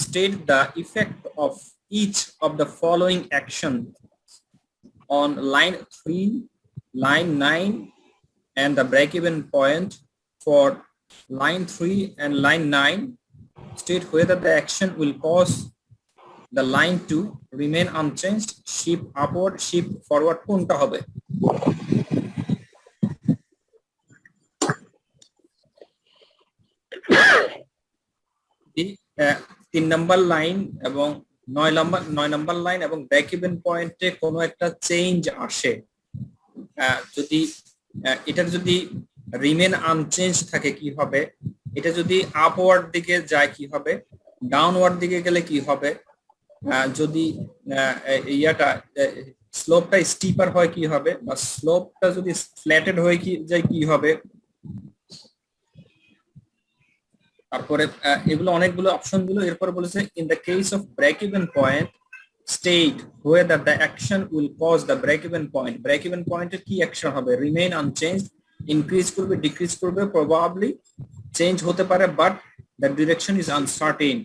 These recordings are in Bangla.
state the effect of each of the following action on line 3, line 9, and the break-even point for line 3 and line 9. State whether the action will cause the line to remain unchanged, shift upward, shift forward. কোনটা হবে? তিন নাম্বার লাইন এবং 9 নাম্বার লাইন এবং ব্রেক ইভেন পয়েন্টে কোনো একটা চেঞ্জ আসে, যদি এটার যদি রিমেন আনচেঞ্জ থাকে কি হবে, এটা যদি আপওয়ার্ড দিকে যায় কি হবে, ডাউনওয়ার্ড দিকে গেলে কি হবে, যদি ইয়াটা স্লোপটা স্টিপার হয় কি হবে, বা স্লোপটা যদি ফ্ল্যাটেড হয়ে কি যায় কি হবে। তারপরে এগুলো অনেকগুলো অপশন দিল। এরপর বলেছে in the case of break even point state whether the action will cause the break even point. break even পয়েন্টে কি অ্যাকশন হবে? রিমেইন আনচেঞ্জড, ইনক্রিজ করবে, ডিক্রিজ করবে, প্রবাবলি চেঞ্জ হতে পারে, but the direction is uncertain.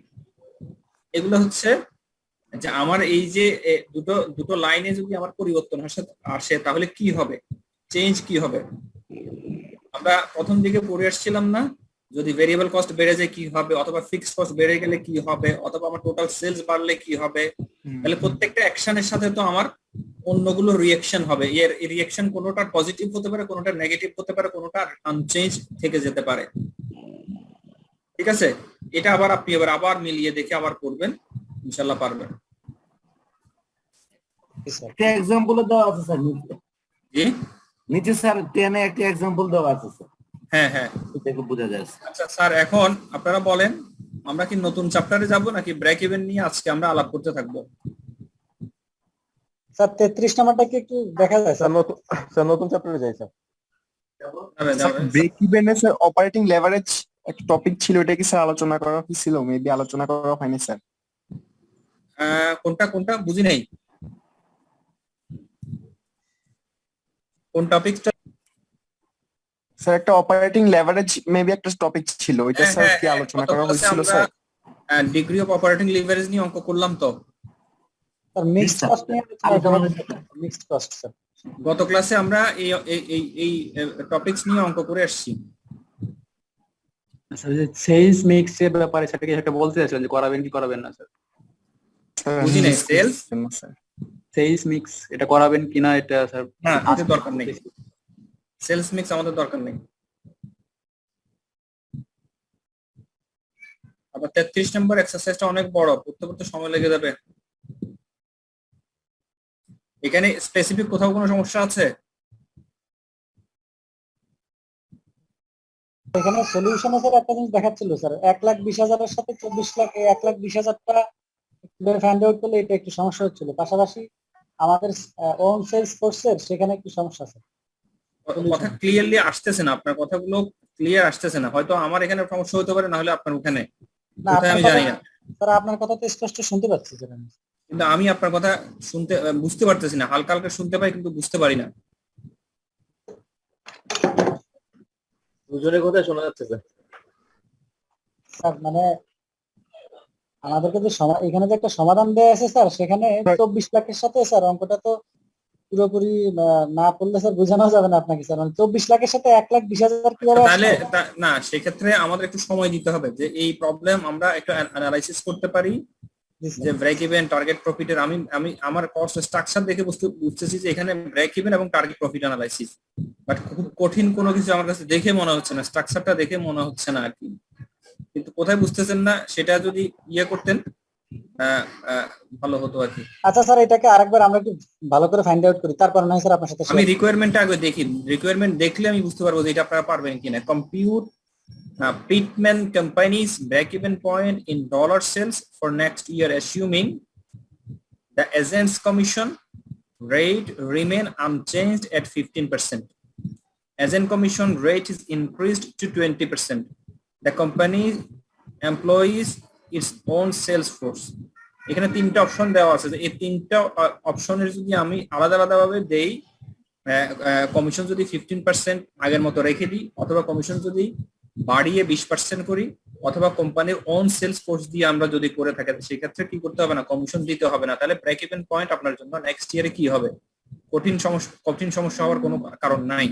এগুলো হচ্ছে যে আমার এই যে দুটো লাইনে যদি আমার পরিবর্তন আসে তাহলে কি হবে, চেঞ্জ কি হবে। আমরা প্রথম দিকে পড়ে আসছিলাম না, যদি ভেরিয়েবল কস্ট বেড়ে যায় কি হবে, অথবা ফিক্সড কস্ট বেড়ে গেলে কি হবে, অথবা আমার টোটাল সেলস বাড়লে কি হবে। তাহলে প্রত্যেকটা অ্যাকশনের সাথে তো আমার অন্যগুলো রিঅ্যাকশন হবে। এর রিঅ্যাকশন কোনোটা পজিটিভ হতে পারে, কোনোটা নেগেটিভ হতে পারে, কোনোটা আনচেঞ্জ থেকে যেতে পারে। ঠিক আছে, এটা আবার আপনি আবার মিলিয়ে দেখে আবার করবেন, ইনশাআল্লাহ পারবেন। একটা एग्जांपल দেওয়া আছে স্যার জি নিচে স্যার 10 এ একটা एग्जांपल দেওয়া আছে স্যার। হ্যাঁ হ্যাঁ, এটাকে বোঝা যায়। আচ্ছা স্যার, এখন আপনারা বলেন আমরা কি নতুন চ্যাপ্টারে যাব নাকি ব্রেক ইভেন নিয়ে আজকে আমরা আলাপ করতে থাকবো? স্যার 33 নাম্বারটা কি একটু দেখা যায় স্যার? নতুন চ্যাপ্টারে যাই স্যার। ব্রেক ইভেনে স্যার অপারেটিং লেভারেজ একটা টপিক ছিল, এটা কি স্যার আলোচনা করা হয়েছিল? মেবি আলোচনা করা হয়নি স্যার। কোনটা কোনটা বুঝি নাই, কোন টপিকটা? স্যার একটা অপারেটিং লেভারেজ মেবি একটা টপিক ছিল, এটা স্যার কি আলোচনা করা হয়েছিল sir? Degree of operating leverage নিয়ে অঙ্ক করলাম তো স্যার। মিক্সড কস্ট নিয়ে মিক্সড কস্ট স্যার গত ক্লাসে আমরা এই টপিকস নিয়ে অঙ্ক করে আসছি। স্যার যে সেলস মিক্স এর ব্যাপারে সেটা কি একটা বলতে চাইছিলেন যে করাবেন কি করাবেন না স্যার? বুঝি নাই, সেলস সেলস মিক্স এটা করাবেন কিনা এটা স্যার? না, আমাদের দরকার নেই, সেলস মিক্স আমাদের দরকার নেই। আবার 33 নম্বর এক্সারসাইজটা অনেক বড়, পড়তে পড়তে সময় লেগে যাবে। এখানে স্পেসিফিক কোথাও কোনো সমস্যা আছে? এখানে সলিউশনে স্যার একটা জিনিস দেখাচ্ছিল স্যার, 1,20,000 এর সাথে 24 লাখ, 1,20,000টা ফাইন্ড আউট করলে এটা একটু সমস্যা হচ্ছিল। পাশাপাশি আমাদের ওন সেলস ফোর্সের সেখানে একটু সমস্যা আছে। কথা ক্লিয়ারলি আসতেছে না, আপনার কথাগুলো ক্লিয়ার আসতেছে না। হয়তো আমার এখানে সমস্যা হতে পারে, না হলে আপনার ওখানে, আমি জানি না। স্যার আপনার কথা তো স্পষ্ট শুনতে পাচ্ছি স্যার, কিন্তু আমি আপনার কথা বুঝতে পারতেছি না। হালকা হালকা শুনতে পাই কিন্তু বুঝতে পারি না। দুজনের কথা শোনা যাচ্ছে স্যার। স্যার মানে আমাদেরকে যে এখানে যে একটা সমাধান দেয়া আছে স্যার, সেখানে 24 লাখের সাথে স্যার অঙ্কটা তো পুরোপুরি না পড়লে স্যার বোঝানো যাবে না আপনাকে স্যার। মানে 24 লাখের সাথে 1,20,000 কিভাবে? তাহলে না, সেক্ষেত্রে আমাদের একটু সময় দিতে হবে যে এই প্রবলেম আমরা একটু অ্যানালাইসিস করতে পারি যে ব্রেক ইভেন, টার্গেট প্রফিটের। আমি আমার কস্ট স্ট্রাকচার দেখে বুঝতেছি যে এখানে ব্রেক ইভেন এবং টার্গেট প্রফিট অ্যানালাইসিস, বাট খুব কঠিন কোনো কিছু আমার কাছে দেখে মনে হচ্ছে না, স্ট্রাকচারটা দেখে মনে হচ্ছে না আর কি। কিন্তু কোথায় বুঝতেছেন না সেটা যদি ইয়ে করতেন ভালো হতো আর কি। আচ্ছা স্যার, এটাকে আরেকবার আমরা একটু ভালো করে ফাইন্ড আউট করি, তারপর নয় স্যার আপনার সাথে আমি রিকোয়ারমেন্টটা আগে দেখি। রিকোয়ারমেন্ট দেখলে আমি বুঝতে পারবো যে এটা আপনারা পারবেন কিনা। Compute Pittman company's break-even point in dollar sales for next year, assuming the agent's commission rate remain unchanged at 15%. Agent commission rate is increased to 20%. The company employs its own sales force. এখানে তিনটা অপশন দেওয়া আছে। এই তিনটা অপশনের যদি আমি আলাদা আলাদা ভাবে দেই, কমিশন যদি 15% আগের মতো রেখে দিই, অথবা কমিশন যদি বাড়িয়ে 20% করি, অথবা কোম্পানির ওন সেলস ফোর্স দিয়ে আমরা যদি করে থাকি সেক্ষেত্রে কি করতে হবে না, কমিশন দিতে হবে না। তাহলে ব্রেক ইভেন পয়েন্ট আপনার জন্য নেক্সট ইয়ারে কি হবে, কঠিন সমস্যা হওয়ার কোনো কারণ নাই।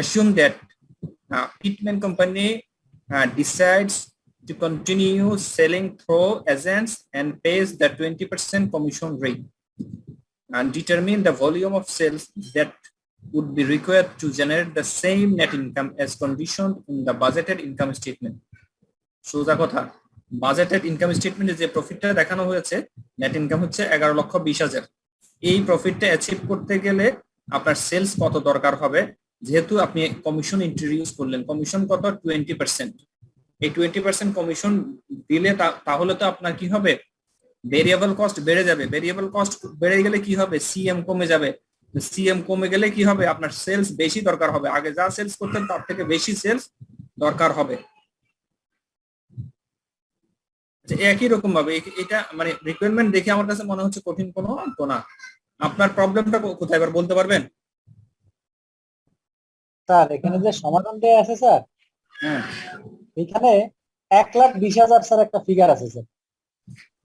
Assume that Pitman company decides to continue selling through agents and pays the 20% commission rate, and determine the volume of sales that would be required to generate the same net income as conditioned in the budgeted income statement. সোজা কথা, বাজেটেড ইনকাম স্টেটমেন্টে যে প্রফিটটা দেখানো হয়েছে নেট ইনকাম হচ্ছে 11,20,000। এই প্রফিটটা অ্যাচিভ করতে গেলে আপনার সেলস কত দরকার হবে, যেহেতু আপনি কমিশন ইন্ট্রোডিউস করলেন, কমিশন কত 20%। এই 20% কমিশন দিলে তাহলে তো আপনার কি হবে, ভেরিয়েবল কস্ট বেড়ে যাবে। ভেরিয়েবল কস্ট বেড়ে গেলে কি হবে, সিএম কমে যাবে। সিএম কমে গেলে কি হবে, আপনার সেলস বেশি দরকার হবে, আগে যা সেলস করতেন তার থেকে বেশি সেলস দরকার হবে। একই রকম ভাবে এটা মানে রিকোয়ারমেন্ট দেখে আমার কাছে মনে হচ্ছে কঠিন কোনো অঙ্ক না। আপনার প্রবলেমটা কোথায় এবার বলতে পারবেন? স্যার এখানে যে সমাধান দেয়া আছে স্যার, হ্যাঁ, এখানে 1,20,000 স্যার একটা ফিগার আছে স্যার।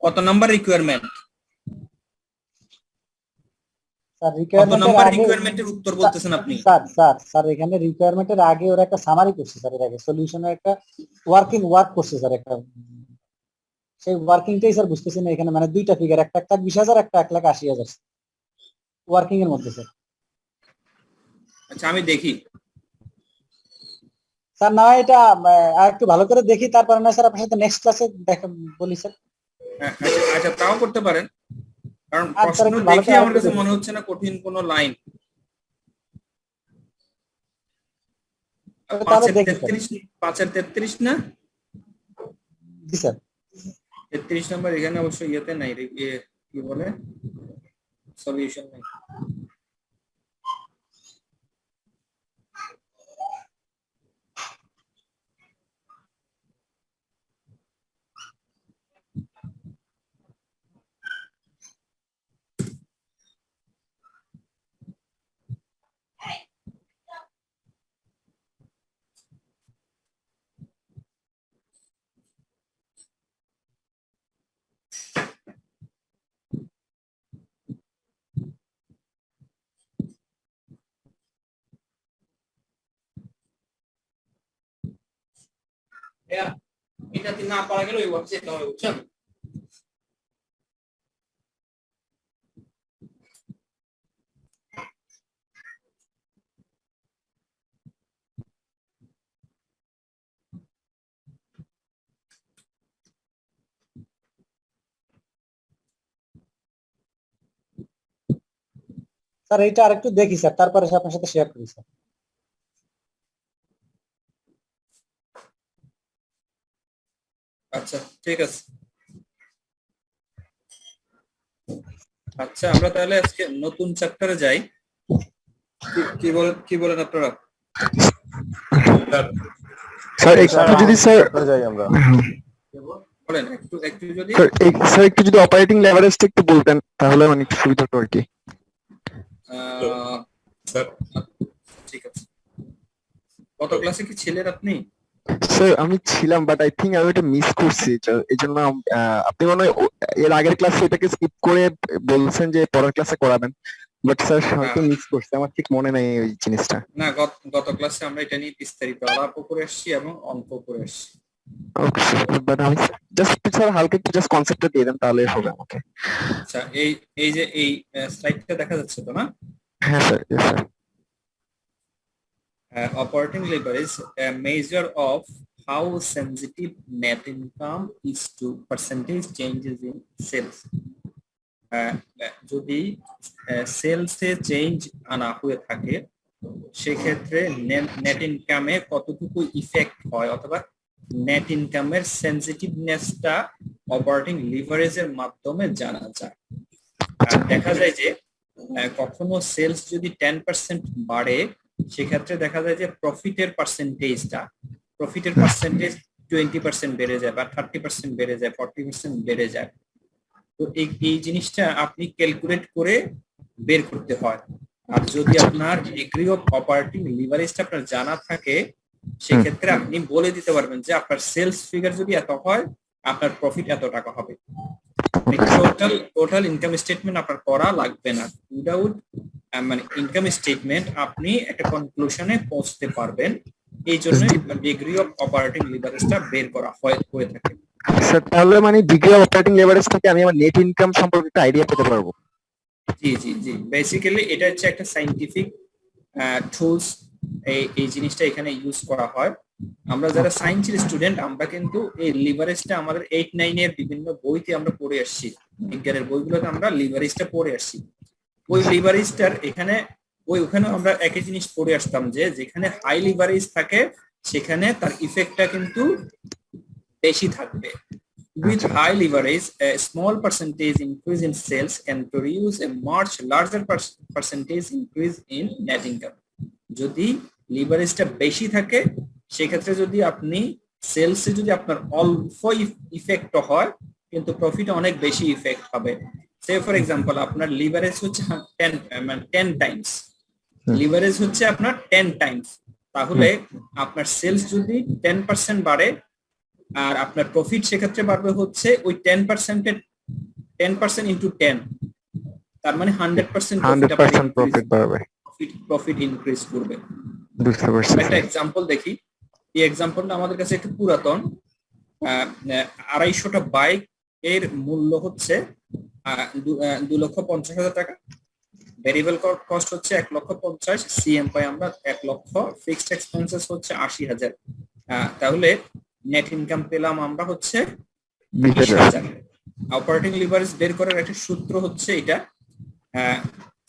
কত নাম্বার রিকোয়ারমেন্ট? স্যার কত নাম্বার রিকোয়ারমেন্টের আগে রিকোয়ারমেন্টের উত্তর বলতেছেন আপনি? স্যার এখানে রিকোয়ারমেন্টের আগে ওরা একটা সামারি করছে স্যার, এর আগে সলিউশনের একটা ওয়ার্ক করছে স্যার একটা, সেই ওয়ার্কিংটাই স্যার বুঝতেছি না এখানে, মানে দুইটা ফিগার, একটা 1,20,000 একটা 1,80,000 ওয়ার্কিং এর মধ্যে স্যার। আচ্ছা আমি দেখি স্যার না এটা আর একটু ভালো করে দেখি, তারপরে না স্যার আপনার সাথে নেক্সট ক্লাসে দেখা বলি স্যার। হ্যাঁ, আচ্ছা তাও করতে পারেন, কারণ আচ্ছা, প্রশ্ন একটু ভালো দেখে করে আমার কাছে দেখুন। মনে হচ্ছে না কঠিন কোনো লাইন। তাহলে দেখি স্যার। 5-33 না? জি স্যার। 33 নাম্বার এখানে অবশ্য ইয়েতে নাই, কি বলে সলিউশন নাই। এটাতে না পারা গেলে ওই ওয়েবসাইট হবে, বুঝছেন? স্যার এইটা আরেকটু দেখি স্যার, তারপরে আপনার সাথে শেয়ার করি স্যার। আচ্ছা ঠিক আছে। আচ্ছা আমরা তাহলে আজকে নতুন চ্যাপ্টারে যাই। কি বলেন আপনারা? স্যার একটু যদি স্যার যাই আমরা বলেন একটু যদি স্যার একটু যদি অপারেটিং লেভারেজটা একটু বলতেন তাহলে অনেক সুবিধা হতো আর কি। ঠিক আছে। কত ক্লাসে কি ছিলেন আপনি? স্যার আমি ছিলাম, বাট আই থিঙ্ক আমি এটা মিস করছি, এই জন্য আপনি মনে হয় এর আগের ক্লাসে এটাকে স্কিপ করে বলছেন যে পরের ক্লাসে করাবেন, বাট স্যার হয়তো মিস করছে, আমার ঠিক মনে নেই ওই জিনিসটা। না, গত ক্লাসে আমরা এটা নিয়ে বিস্তারিত আলাপ করে এসেছি এবং অঙ্ক করে এসেছি। ওকে স্যার, বাট আমি জাস্ট স্যার হালকা একটু জাস্ট কনসেপ্টটা দিয়ে দেন তাহলে হবে আমাকে। আচ্ছা এই যে এই স্লাইডটা দেখা যাচ্ছে তো না? হ্যাঁ sir, yes sir. Operating leverage, a measure of how sensitive net income is to percentage changes in sales. যদি সেলসে চেঞ্জ আনা হয়ে থাকে সেক্ষেত্রে নেট ইনকামে কতটুকু ইফেক্ট হয় অথবা নেট ইনকামের সেনসিটিভনেসটা অপারেটিং লিভারেজের মাধ্যমে জানা যায়। দেখা যায় যে কখনো সেলস যদি 10% বাড়ে সেক্ষেত্রে দেখা যায় যে প্রফিটের পার্সেন্টেজ 20% বেড়ে যায় বা 30% বেড়ে যায়, 40% বেড়ে যায়। তো এই জিনিসটা আপনি ক্যালকুলেট করে বের করতে হয়। আর যদি আপনার ডিগ্রি অফ অপারেটিং লিভারেজটা আপনার জানা থাকে সেক্ষেত্রে আপনি বলে দিতে পারবেন যে আপনার সেলস ফিগার যদি এত হয় আপনার প্রফিট এত টাকা হবে। টোটাল ইনকাম স্টেটমেন্ট আপনার করা লাগবে না। উইদাউট মানে ইনকাম স্টেটমেন্ট আপনি একটা কনক্লুশনে পৌঁছতে পারবেন। এই জন্য ডিগ্রি অফ অপারেটিং লিভারেজটা বের করা হয়ে থাকে। স্যার তাহলে মানে ডিগ্রি অফ অপারেটিং লেভারেজ থেকে আমি আমার নেট ইনকাম সম্পর্কে একটা আইডিয়া পেতে পারবো? জি জি জি, বেসিক্যালি এটা হচ্ছে একটা সাইন্টিফিক টুলস। এই জিনিসটা এখানে ইউজ করা হয়। আমরা যারা সায়েন্সের স্টুডেন্ট আমরা কিন্তু এই লিভারেজটা আমাদের 8-9 এর বিভিন্ন বইতে আমরা পড়ে আসছি, বিজ্ঞানের বইগুলোতে আমরা লিভারেজটা পড়ে আসছি। ওই লিভারেজটার এখানে ওখানে আমরা একই জিনিস পড়ে আসতাম যে যেখানে হাই লিভারেজ থাকে সেখানে তার ইফেক্টটা কিন্তু বেশি থাকবে। With high leverage, a small percentage increase in sales can produce a much larger percentage increase in net income. যদি লিভারেজটা বেশি থাকে সেক্ষেত্রে যদি আপনি সেলসে যদি আপনার অল্প ইফেক্ট হয় কিন্তু প্রফিটে অনেক বেশি ইফেক্ট হবে। সে ফর এক্সাম্পল আপনার লিভারেজ হচ্ছে 10 টাইমস, লিভারেজ হচ্ছে আপনার 10 টাইমস, তাহলে আপনার সেলস যদি 10% বাড়ে আর আপনার প্রফিট সেক্ষেত্রে বাড়বে হচ্ছে ওই 10% ইনটু 10, তার মানে 100% 100% প্রফিট বাড়বে, প্রফিট ইনক্রিজ করবে। বুঝতে পারছি। একটা এক্সাম্পল দেখি, এই এক্সাম্পলটা আমাদের কাছে একটু পুরাতন। 250টা বাইক এর মূল্য হচ্ছে 2,50,000 টাকা, ভেরিয়েবল কস্ট হচ্ছে 1,50,000, সিএম পাই আমরা 1 লক্ষ, ফিক্সড এক্সপেন্সেস হচ্ছে 80,000, তাহলে নেট ইনকাম পেলাম আমরা হচ্ছে 20,000। অপারেটিং লিভারেজ বের করার একটা সূত্র হচ্ছে এটা,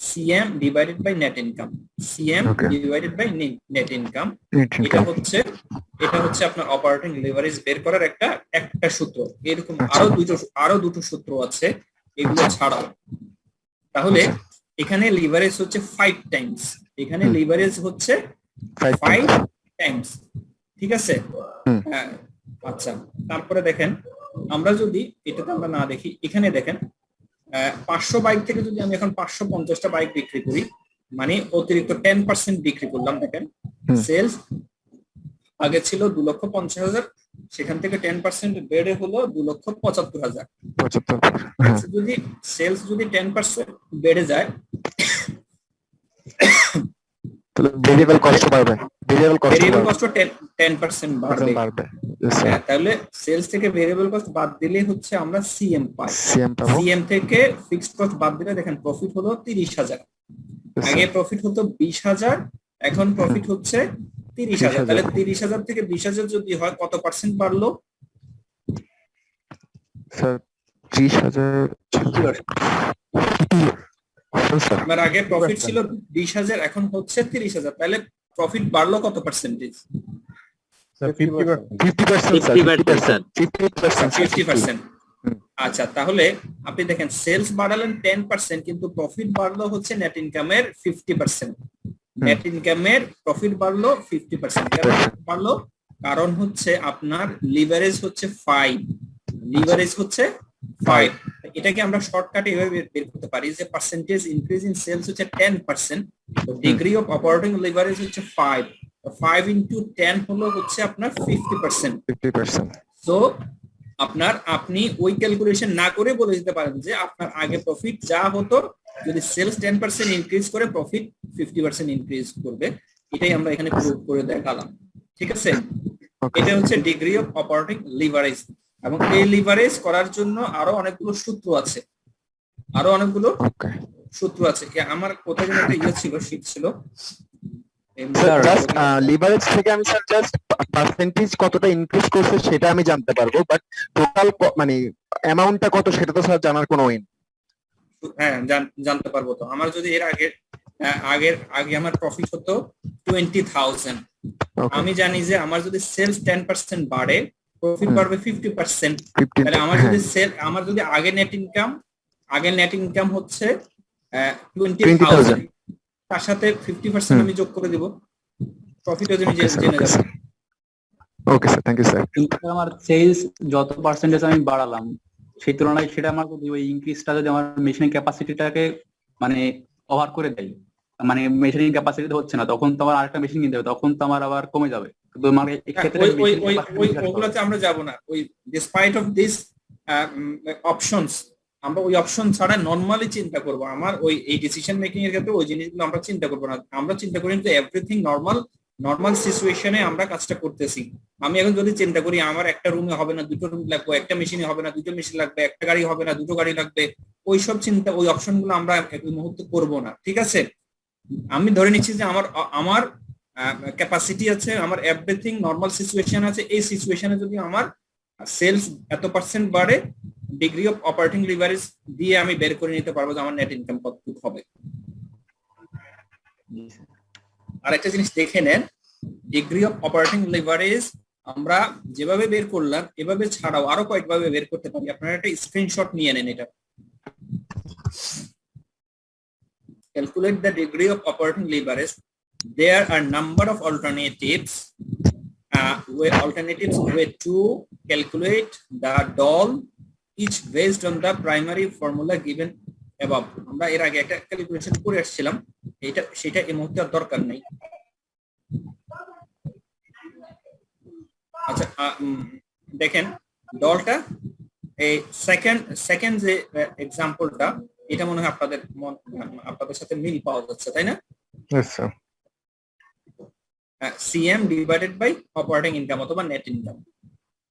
CM divided by net income, CM divided by net income. এটা হচ্ছে আপনার অপারেটিং লিভারেজ বের করার একটা সূত্র। এরকম আরো দুটো সূত্র আছে এগুলো ছাড়াও। তাহলে এখানে লিভারেজ হচ্ছে 5 টাইমস, এখানে লিভারেজ হচ্ছে 5 টাইমস, ঠিক আছে? আচ্ছা, তারপরে দেখেন আমরা যদি এটাতে আমরা না দেখি, এখানে দেখেন 500 বাইক থেকে যদি আমি এখন 550টা বাইক বিক্রি করি মানে অতিরিক্ত 10% বিক্রি করলাম। দেখেন সেলস আগে ছিল 2,50,000, সেখান থেকে 10% বেড়ে হলো 2,75,000। যদি সেলস যদি 10% বেড়ে যায় তাহলে ভেরিয়েবল কস্ট বাড়বে, ভেরিয়েবল কস্ট 10% বাড়বে। তাহলে সেলস থেকে ভেরিয়েবল কস্ট বাদ দিলে হচ্ছে আমরা সিএম পাই, সিএম থেকে ফিক্সড কস্ট বাদ দিলে দেখেন প্রফিট হলো 30,000। আগে প্রফিট হতো 20,000, এখন প্রফিট হচ্ছে 30,000। তাহলে 30,000 থেকে 20,000 যদি হয় কত পার্সেন্ট বাড়লো স্যার? 30,000। আমার আগে প্রফিট ছিল 20,000, এখন হচ্ছে 30,000, তাহলে প্রফিট বাড়লো কত পার্সেন্টেজ? 50%। আচ্ছা, তাহলে আপনি দেখেন সেলস বাড়ালেন 10% কিন্তু প্রফিট বাড়লো হচ্ছে নেট ইনকামের 50%। নেট ইনকামের প্রফিট বাড়লো 50%। কেন বাড়লো? কারণ হচ্ছে আপনার লিভারেজ হচ্ছে 5, লিভারেজ হচ্ছে 5। এটাকে আমরা শর্টকাটে এভাবে বের করতে পারি যে পার্সেন্টেজ ইনক্রিজ ইন সেলস হচ্ছে 10%, তো ডিগ্রি অফ অপারেটিং লিভারেজ হচ্ছে 5, 5 ইনটু 10 হলো হচ্ছে আপনার 50%। সো আপনি ওই ক্যালকুলেশন না করে বলে দিতে পারেন যে আপনার আগে প্রফিট যা হতো যদি সেলস 10% ইনক্রিজ করে প্রফিট 50% ইনক্রিজ করবে। এটাই আমরা এখানে প্রুভ করে দেখালাম, ঠিক আছে? এটা হচ্ছে ডিগ্রি অফ অপারেটিং লিভারেজ। এবং এই লিভারেজ করার জন্য আরো অনেকগুলো সূত্র আছে, আমার কোথায় যেন একটা ইয়ে ছিল, শীট ছিল। লিভারেজ থেকে আমি স্যার জাস্ট পার্সেন্টেজ কতটা ইনক্রিজ করছে সেটা আমি জানতে পারবো, বাট টোটাল মানে অ্যামাউন্টটা কত সেটা তো স্যার জানার কোনো ওয়ে নেই। হ্যাঁ, জানতে পারবো তো। আমার যদি এর আগে আমার প্রফিট হতো 20,000, আমি জানি যে আমার যদি সেলস 10% বাড়ে প্রফিট বাড়বে 50%। তাহলে আমার যদি আগে নেট ইনকাম হচ্ছে 20,000, তার সাথে 50% আমি যোগ করে দিব, প্রফিটও জেনে যাব। Okay sir, thank you sir. আমার সেলস যত পার্সেন্টেজ আমি বাড়ালাম সেই তুলনায় সেটা আমার যদি ওই ইনক্রিজটা যদি আমার মেশিনের ক্যাপাসিটিটাকে মানে ওভার করে দেয় মানে মেশিনিং ক্যাপাসিটি হচ্ছে না, তখন তো আমার আরেকটা মেশিন কিনতে হবে, তখন তো আমার আবার কমে যাবে। তো মানে এক্ষেত্রে মেশিন ওগুলোতে আমরা যাব না। ওই ডিসপাইট অফ দিস অপশনস, আমরা ওই অপশন ছাড়া নর্মালি চিন্তা করব। আমার ওই এই ডিসিশন মেকিং এর ক্ষেত্রে ওই জিনিসগুলো আমরা চিন্তা করব না। আমরা চিন্তা করি যে এভরিথিং নর্মাল সিচুয়েশনে আমরা কাজটা করতেছি। আমি এখন যদি চিন্তা করি আমার একটা রুমে হবে না, দুটো রুম লাগবে, একটা মেশিনে হবে না, দুটো মেশিন লাগবে, একটা গাড়ি হবে না, দুটো গাড়ি লাগবে, ওইসব চিন্তা, ওই অপশনগুলো আমরা এই মুহূর্তে করব না। ঠিক আছে, আমি ধরে নিচ্ছি যে আমার আমার ক্যাপাসিটি আছে, আমার এভরিথিং নর্মাল সিচুয়েশন আছে। এই সিচুয়েশনে যদি আমার সেলস এত পার্সেন্ট বাড়ে, ডিগ্রি অফ অপারেটিং লিভারেজ দিয়ে আমি বের করে নিতে পারবো যে আমার নেট ইনকাম কতটুকু হবে। আর একটা জিনিস দেখে নেন, ডিগ্রি অফ অপারেটিং লিভারেজ আমরা যেভাবে বের করলাম এভাবে ছাড়াও আরো কয়েকভাবে বের করতে পারি। আপনারা একটা স্ক্রিনশট নিয়ে নেন এটা। Calculate the degree of operating leverage. There are number of alternatives. Way to calculate the DOL, each based on the primary formula given above. আমরা এর আগে একটা ক্যালকুলেশন করে আসছিলাম, সেটা এই মুহূর্তে আর দরকার নেই। আচ্ছা, দেখেন ডলটা এই সেকেন্ড যে এক্সাম্পলটা, এটা মনে হয় আপনাদের সাথে মিল পাওয়া যাচ্ছে, তাই না? CM divided by operating income অথবা নেট ইনকাম।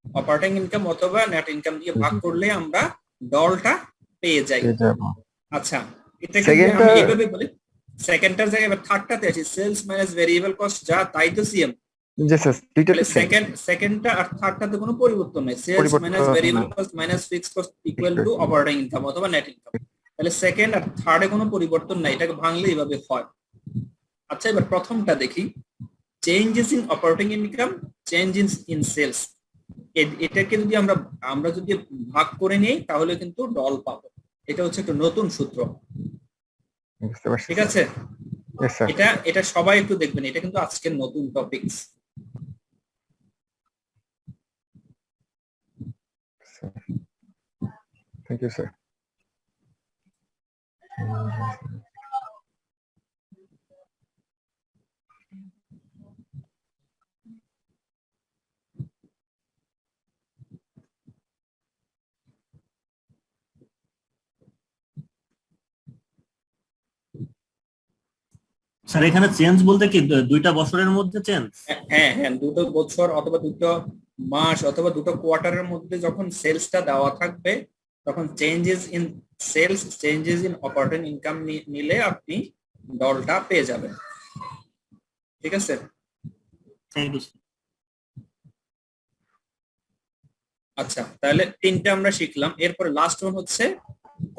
অপারেটিং ইনকাম অথবা নেট ইনকাম দিয়ে ভাগ করলে আমরা ডলটা পেয়ে যাই। আচ্ছা, এটাকে আমি এইভাবে বলি, সেকেন্ডটার জায়গায় এবার থার্ডটাতে আসি, সেলস মাইনাস ভেরিয়েবল কস্ট যা তাই তো সিএম। সেকেন্ডটা আর থার্ডটাতে কোনো পরিবর্তন নাই, sales minus variable cost minus fixed cost equal to operating income অথবা নেট ইনকাম। তাহলে সেকেন্ড আর থার্ডে কোনো পরিবর্তন নাই, এটাকে ভাঙলে এইভাবে হয়। আচ্ছা, এবার প্রথমটা দেখি, changes in operating income, changes in sales. এটাকে যদি আমরা যদি ভাগ করে নিই তাহলে কিন্তু ডল পাবো। এটা হচ্ছে একটা নতুন সূত্র, ঠিক আছে? এটা সবাই একটু দেখবেন, এটা কিন্তু আজকের নতুন topics. Thank you sir. Sir এখানে চেঞ্জ বলতে কি দুইটা বছরের মধ্যে চেঞ্জ? হ্যাঁ হ্যাঁ, দুটো বছর অথবা দুটো মাস অথবা দুটো কোয়ার্টারের মধ্যে যখন সেলসটা দেওয়া থাকবে তখন changes in sales, changes in operating income নিলে আপনি ডলটা পেয়ে যাবেন। ঠিক আছে, থ্যাংক ইউ। আচ্ছা তাহলে তিনটা আমরা শিখলাম। এরপরে লাস্ট ওয়ান হচ্ছে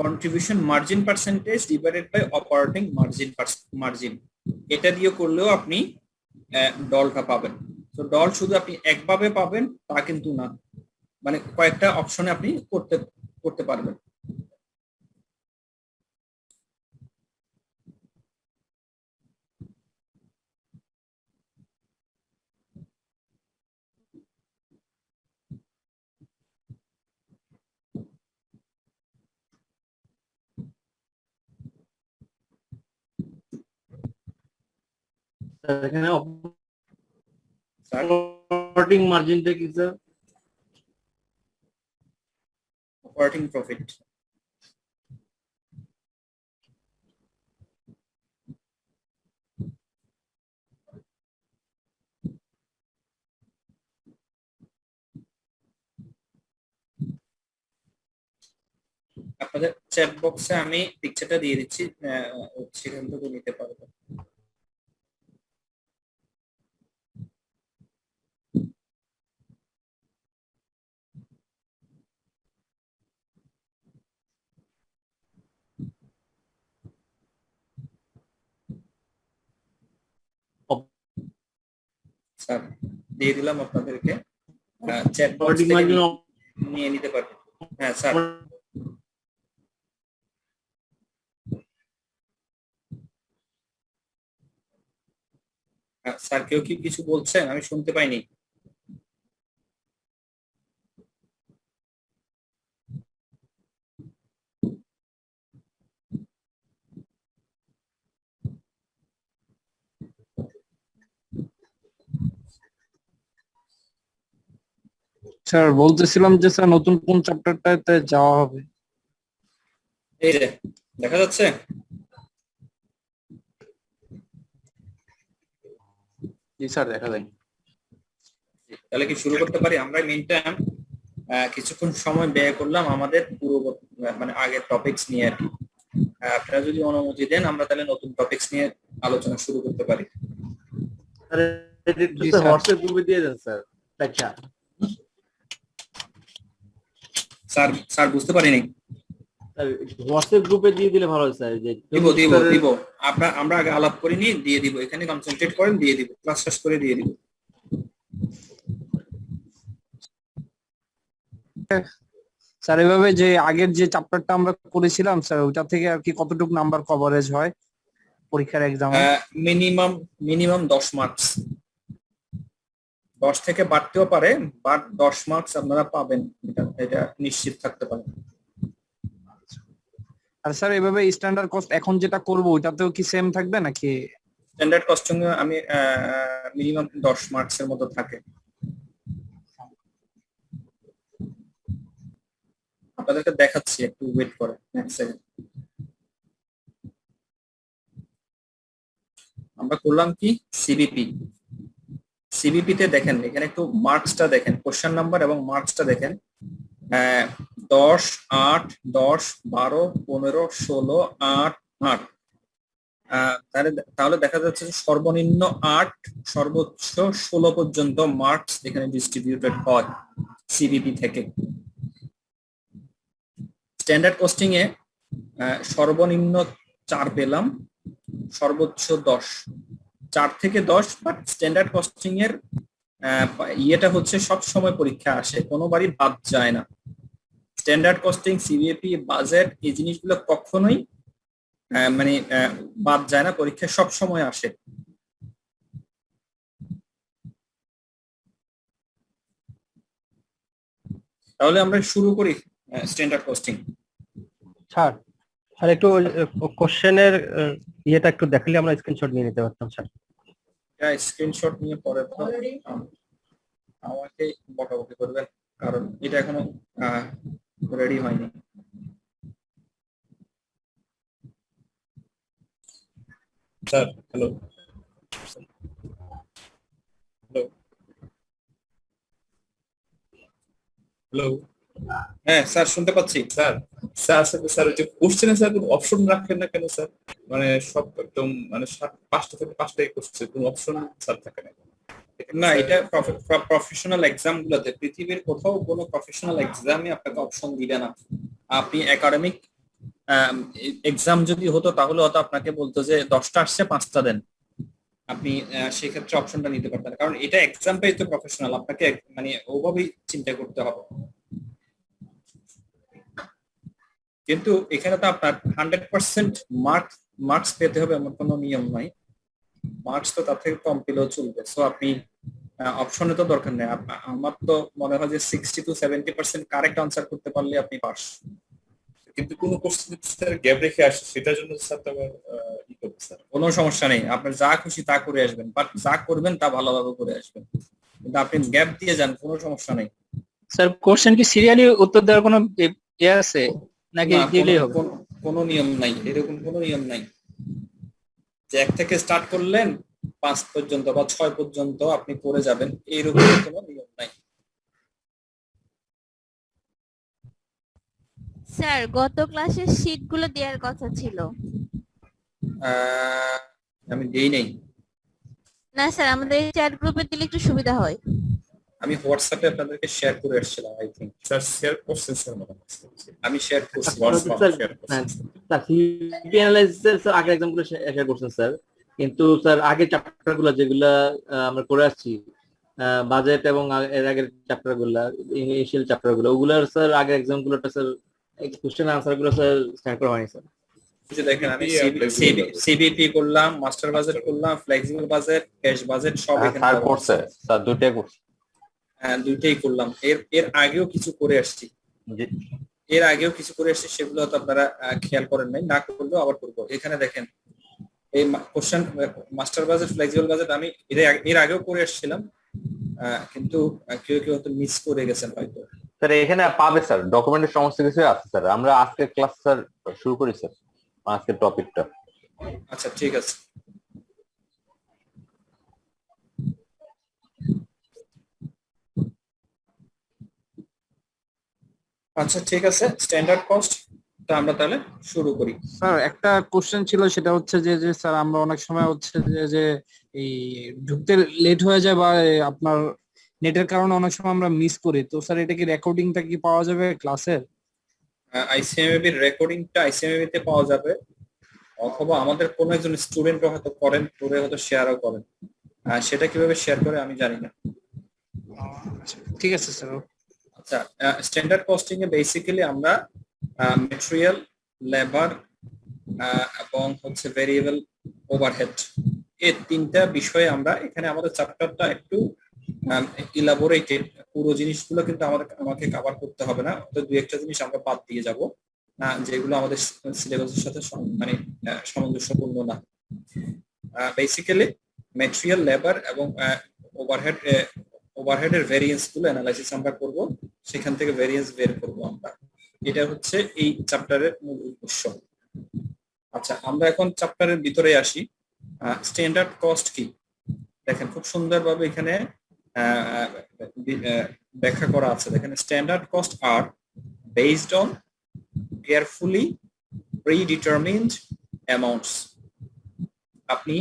contribution margin percentage divided by operating margin. এটা দিয়ে করলেও আপনি ডলটা পাবেন। তো ডল শুধু আপনি একভাবে পাবেন তা কিন্তু না, মানে কয়েকটা অপশনে আপনি করতে পারবেন। এখানে অপারেটিং মার্জিনটা কি স্যার? Operating profit. আপনাদের চ্যাট বক্সে আমি পিকচারটা দিয়ে দিচ্ছি, সেখান থেকে নিতে পারবেন। স্যার দিয়ে দিলাম আপনাদেরকে, চ্যাট বক্স থেকে নিয়ে নিতে পারবেন। হ্যাঁ স্যার, স্যার কেউ কি কিছু বলছেন? আমি শুনতে পাইনি। স্যার বলতেছিলাম যে স্যার নতুন কোন চ্যাপ্টারটাতে যাওয়া হবে? এই যে দেখা যাচ্ছে, জি স্যার দেখা যায়। তাহলে কি শুরু করতে পারি? আমরা মেইন টাইম কিছুক্ষণ সময় ব্যয় করলাম আমাদের মানে আগের টপিকস নিয়ে আর কি। আপনারা যদি অনুমতি দেন আমরা তাহলে নতুন টপিকস নিয়ে আলোচনা শুরু করতে পারি। জি, স্যার। হোয়াটসঅ্যাপ গ্রুপে দিয়ে দেন স্যার। আচ্ছা স্যার বুঝতে পারিনি। হোয়াটসঅ্যাপ গ্রুপে দিয়ে দিলে ভালো হয় স্যার। যে দিব আমরা আগে আলাপ করিনি, দিয়ে দিব। এখানে কনসেন্ট্রেট করেন, দিয়ে দিব, ক্লাস শেষ করে দিয়ে দিব। স্যার এভাবে যে আগের যে চ্যাপ্টারটা আমরা করেছিলাম স্যার ওইটা থেকে আর কি কতটুকু নাম্বার কভারেজ হয় পরীক্ষার এক্সামে? মিনিমাম 10 মার্কস, 10 থেকে বাড়তেও পারে, বাট 10 মার্কস আপনারা পাবেন, এটা নিশ্চিত থাকতে পারেন। আর স্যার এভাবে স্ট্যান্ডার্ড কস্ট এখন যেটা করব ওইটাতেও কি সেম থাকবে নাকি? স্ট্যান্ডার্ড কস্টিং আমি মিনিমাম 10 মার্কসের মতো থাকে। আপনাদেরকে দেখাচ্ছি, একটু ওয়েট করেন এক সেকেন্ড। আমরা করলাম কি সিবিপি তে দেখেন, এখানে একটু মার্কসটা দেখেন, কোশ্চেন নাম্বার এবং মার্কসটা দেখেন। 10, 8, 10, 12, 15, 16, 8, 8। তাহলে দেখা যাচ্ছে যে সর্বনিম্ন 8 সর্বোচ্চ 16 পর্যন্ত মার্কস এখানে ডিস্ট্রিবিউটেড হয় সিবিপি থেকে। স্ট্যান্ডার্ড কস্টিং এ সর্বনিম্ন 4 পেলাম, সর্বোচ্চ 10, 4 থেকে 10। বাট স্ট্যান্ডার্ড কস্টিং এর ইয়েটা হচ্ছে সব সময় পরীক্ষা আসে, কোনোবারই বাদ যায় না। স্ট্যান্ডার্ড কস্টিং, সিবিএপি, বাজেট, এই জিনিসগুলো কখনোই মানে বাদ যায় না, পরীক্ষায় সব সময় আসে। তাহলে আমরা শুরু করি স্ট্যান্ডার্ড কস্টিং। স্যার স্যার একটু কোশ্চেনের ইয়েটা একটু দেখালে আমরা স্ক্রিনশট নিয়ে নিতে পারতাম স্যার। স্ক্রিনশট নিয়ে পরে তো আমাকে বকাবকি করবেন, কারণ এটা এখনো রেডি হয়নি। স্যার হ্যালো হ্যালো, হ্যাঁ স্যার শুনতে পাচ্ছি। স্যার স্যার স্যার ওই যে কোশ্চেনে স্যার কোনো অপশন রাখেন না কেন স্যার? মানে সব একদম মানে 5টা থেকে 5টাই কোশ্চেন, কোনো অপশন স্যার থাকে না। না, এটা প্রফেশনাল এক্সাম গুলোতে, পৃথিবীর কোথাও কোনো প্রফেশনাল এক্সামে আপনাকে অপশন দিবে না। আপনি একাডেমিক এক্সাম যদি হতো তাহলে হয়তো আপনাকে বলতো যে 10টা আসছে 5টা দেন, আপনি সেক্ষেত্রে অপশনটা নিতে পারতেন। কারণ এটা এক্সামটাই তো প্রফেশনাল, আপনাকে মানে ওভাবেই চিন্তা করতে হবে। কিন্তু এখানে তো আপনার 100% মার্কস পেতে হবে এমন কোনো নিয়ম নাই। মার্কস তো তার থেকে কম পেলেও চলবে। সো আপনি অপশনে তো দরকার নেই। আমার তো মনে হয় যে 60 to 70% কারেক্ট আনসার করতে পারলে আপনি পাস। কিন্তু কোনো কোশ্চেন স্যার গ্যাপ রেখে আসে, সেটার জন্য স্যার তো আবার ই করবে স্যার। কোনো সমস্যা নেই, আপনার যা খুশি তা করে আসবেন, বাট যা করবেন তা ভালোভাবে করে আসবেন। কিন্তু আপনি গ্যাপ দিয়ে যান, কোনো সমস্যা নেই। স্যার কোশ্চেন কি সিরিয়ালি উত্তর দেওয়ার কোনো ইয়ে আছে নাকি না, দিলেই হবে? কোনো নিয়ম নাই, এরকম কোনো নিয়ম নাই যে 1 থেকে স্টার্ট করলেন 5 পর্যন্ত বা 6 পর্যন্ত আপনি করে যাবেন, এইরকম কোনো নিয়ম নাই। স্যার গত ক্লাসের শীট গুলো দেওয়ার কথা ছিল। আমি দেই নাই। না স্যার, আমাদের চ্যাট গ্রুপে দিলে একটু সুবিধা হয়। আমি হোয়াটসঅ্যাপে আপনাদেরকে শেয়ার করে আসছিলাম, আই থিংক। স্যার শেয়ার করছেন স্যার মনে হয়। আমি শেয়ার করছি স্যার সিপি অ্যানালাইসিস স্যার আগের এক্সাম্পল শেয়ার করছেন স্যার, কিন্তু স্যার আগের চ্যাপ্টার গুলো যেগুলা আমরা করে আসছি, বাজেট এবং এর আগের চ্যাপ্টার গুলা, ইনিশিয়াল চ্যাপ্টার গুলো, ওগুলার স্যার আগের এক্সাম গুলোটা স্যার কোশ্চেন আনসার গুলো স্যার স্টার্ট করা হয়নি স্যার। দেখেন আমি সিবিপি করলাম, মাস্টার বাজেট করলাম, ফ্লেক্সিবল বাজেট, ক্যাশ বাজেট সব এখানে স্যার করছে স্যার, দুইটাই করছে। হ্যাঁ, দুইটাই করলাম। এর আগেও কিছু করে আসছি, সেগুলো তো আপনারা খেয়াল করেন নাই, না করলেও আবার করবো। এখানে দেখেন এই question master budget, flexible budget আমি এর আগেও করে আসছিলাম। কিন্তু কেউ কেউ হয়তো মিস করে গেছেন হয়তো। স্যার এখানে পাবে স্যার, ডকুমেন্টের সমস্ত কিছু আছে স্যার। আমরা আজকের ক্লাস স্যার শুরু করি স্যার, আজকের টপিকটা। আচ্ছা ঠিক আছে। আচ্ছা ঠিক আছে, স্ট্যান্ডার্ড কস্ট তা আমরা তাহলে শুরু করি। স্যার একটা কোশ্চেন ছিল, সেটা হচ্ছে যে স্যার আমরা অনেক সময় হচ্ছে যে এই ঢুকতে লেট হয়ে যায় বা আপনার নেটের কারণে অনেক সময় আমরা মিস করি, তো স্যার এটা কি রেকর্ডিংটা কি পাওয়া যাবে ক্লাসের? আইসিএমএবি রেকর্ডিংটা আইসিএমএবি তে পাওয়া যাবে, অথবা আমাদের কোনো একজন স্টুডেন্ট হয়তো করেন, করে হয়তো শেয়ারও করেন। সেটা কিভাবে শেয়ার করে আমি জানি না। ঠিক আছে স্যার। আচ্ছা, স্ট্যান্ডার্ড কস্টিং এ বেসিক্যালি আমরা ম্যাটেরিয়াল, লেবার এবং হচ্ছে ভেরিয়েবল ওভারহেড, এই তিনটা বিষয়ে আমরা এখানে আমাদের চ্যাপ্টারটা একটু ইলাবোরেটেড। পুরো জিনিসগুলো কিন্তু আমাকে কভার করতে হবে না, তো দুই একটা জিনিস আমরা বাদ দিয়ে যাব যেগুলো আমাদের সিলেবাসের সাথে মানে সামঞ্জস্যপূর্ণ না। বেসিক্যালি ম্যাটেরিয়াল, লেবার এবং ওভারহেডের ভেরিয়েন্স গুলো অ্যানালাইসিস আমরা করব, সেখান থেকে ভেরিয়েন্স বের করব আমরা। এটা হচ্ছে এই চ্যাপ্টারের মূল উদ্দেশ্য। আচ্ছা, আমরা এখন চ্যাপ্টারের ভিতরে আসি। স্ট্যান্ডার্ড কস্ট কি দেখেন, খুব সুন্দরভাবে এখানে ব্যাখ্যা করা আছে। দেখেন, standard cost are based on carefully predetermined amounts. আপনি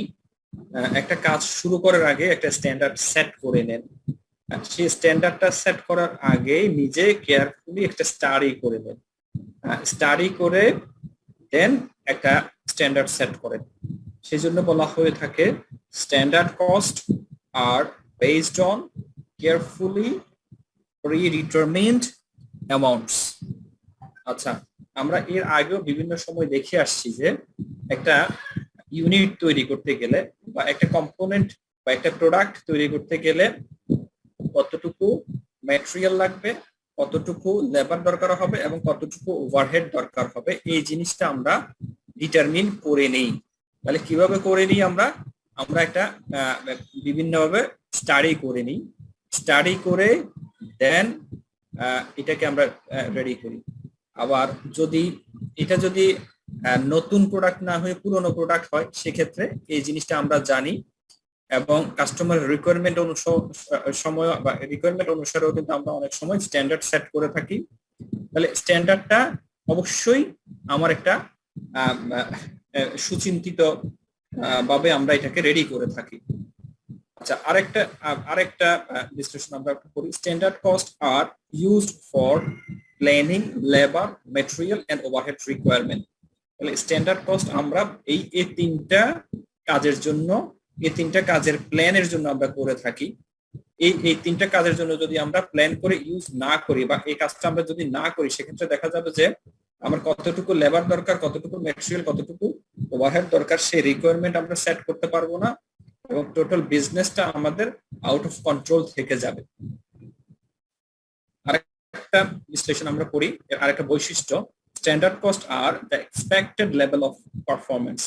একটা কাজ শুরু করার আগে একটা স্ট্যান্ডার্ড সেট করে নেন, সেই স্ট্যান্ডার্ডটা সেট করার আগে নিজে কেয়ারফুলি একটা স্টাডি করে নেন, স্টাডি করে দেন একটা স্ট্যান্ডার্ড সেট করেন। সেই জন্য বলা হয়ে থাকে standard cost are based on carefully predetermined amounts. আচ্ছা, আমরা এর আগেও বিভিন্ন সময় দেখে আসছি যে একটা ইউনিট তৈরি করতে গেলে বা একটা কম্পোনেন্ট বা একটা প্রোডাক্ট তৈরি করতে গেলে কতটুকু ম্যাটেরিয়াল লাগবে, কতটুকু লেবার দরকার হবে এবং কতটুকু ওভারহেড দরকার হবে, এই জিনিসটা আমরা ডিটারমিন করে নেই। তাহলে কিভাবে করে নিই আমরা একটা বিভিন্নভাবে স্টাডি করে নিই, স্টাডি করে দেন এটাকে আমরা রেডি করি। আবার যদি এটা নতুন প্রোডাক্ট না হয়ে পুরনো প্রোডাক্ট হয়, সেক্ষেত্রে এই জিনিসটা আমরা জানি এবং কাস্টমার রিকোয়ারমেন্ট অনুসারেও কিন্তু আমরা অনেক সময় স্ট্যান্ডার্ড সেট করে থাকি। তাহলে স্ট্যান্ডার্ডটা অবশ্যই আমার একটা সুচিন্তিত ভাবে আমরা এটাকে রেডি করে থাকি। আচ্ছা, আরেকটা ডিসকাশন আমরা করি। Standard cost are used for planning labour, material and overhead requirement. তাহলে স্ট্যান্ডার্ড কস্ট আমরা এই তিনটা কাজের জন্য, এই তিনটা কাজের প্ল্যানের জন্য আমরা করে থাকি। এই তিনটা কাজের জন্য যদি আমরা প্ল্যান করে ইউজ না করি বা এই কাজটা আমরা যদি না করি, সেক্ষেত্রে দেখা যাবে যে আমার কতটুকু লেবার দরকার, কতটুকু ম্যাটেরিয়াল, কতটুকু ওভারহেড দরকার, সেই রিকোয়ারমেন্ট আমরা সেট করতে পারবো না এবং টোটাল বিজনেসটা আমাদের আউট অফ কন্ট্রোল থেকে যাবে। আরেকটা বিশ্লেষণ আমরা করি, আরেকটা বৈশিষ্ট্য, standard cost are the expected level of performance.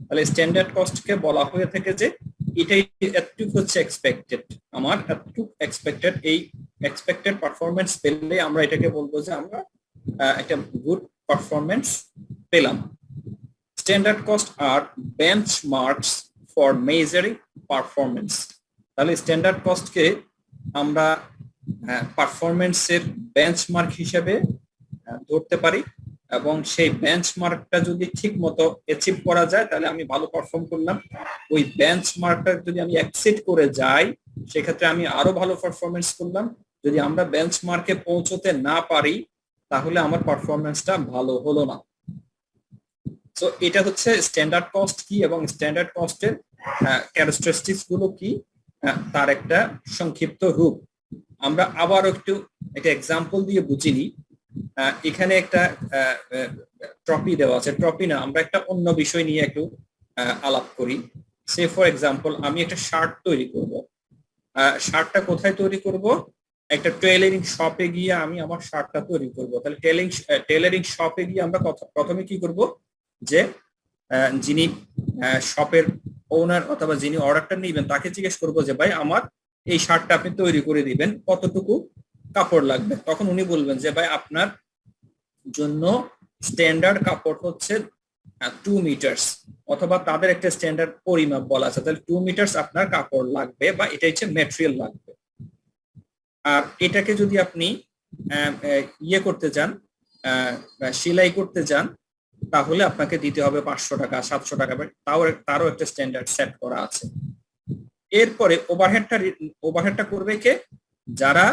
তাহলে স্ট্যান্ডার্ড কস্টকে বলা হয়ে থাকে যে এটাই এতটুকু হচ্ছে এক্সপেক্টেড, আমার এতটুকু এক্সপেক্টেড, এই এক্সপেক্টেড পারফরমেন্স পেলে আমরা এটাকে বলবো যে আমরা একটা গুড পারফরমেন্স পেলাম। Standard cost are benchmarks for measuring performance. তাহলে স্ট্যান্ডার্ড কস্টকে আমরা পারফরমেন্সের বেঞ্চমার্ক হিসেবে ধরতে পারি এবং সেই বেঞ্চমার্কটা যদি ঠিক মতো অ্যাচিভ করা যায় তাহলে আমি ভালো পারফর্ম করলাম। ওই বেঞ্চমার্কটা যদি আমি এক্সিড করে যাই, সেক্ষেত্রে আমি আরো ভালো পারফরমেন্স করলাম। যদি আমরা বেঞ্চমার্কে পৌঁছতে না পারি, তাহলে আমার পারফরমেন্সটা ভালো হলো না। সো এটা হচ্ছে স্ট্যান্ডার্ড কস্ট কি এবং স্ট্যান্ডার্ড কস্টের ক্যারেক্টারিস্টিক্স গুলো কি, তার একটা সংক্ষিপ্ত রূপ। আমরা আবার একটু একটা এক্সাম্পল দিয়ে বুঝিনি। এখানে একটা ট্রফি দেওয়া আছে, ট্রফি না, আমরা একটা অন্য বিষয় নিয়ে একটু আলাপ করি। সে ফর এক্সাম্পল, আমি একটা শার্ট তৈরি করব। শার্টটা কোথায় তৈরি করব? একটা টেইলারিং শপে গিয়ে আমি আমার শার্টটা তৈরি করব। তাহলে টেইলারিং শপে গিয়ে আমরা প্রথমে কি করব, যে যিনি শপের ওনার অথবা যিনি অর্ডারটা নেবেন তাকে জিজ্ঞেস করবো যে ভাই আমার এই শার্টটা আপনি তৈরি করে দিবেন, কতটুকু কাপড় লাগবে। তখন উনি বলবেন যে ভাই আপনার জন্য স্ট্যান্ডার্ড কাপড় হচ্ছে 2 মিটার্স, অথবা তাদের একটা স্ট্যান্ডার্ড পরিমাপ বলা আছে, তাহলে 2 মিটার্স আপনার কাপড় লাগবে বা এটা হচ্ছে ম্যাটেরিয়াল লাগবে। আর এটাকে যদি আপনি ইয়ে করতে চান, সেলাই করতে চান, তাহলে আপনাকে দিতে হবে 500 টাকা 700 টাকা, তারও একটা স্ট্যান্ডার্ড সেট করা আছে। এরপরে ওভারহেডটা করবে কে? যারা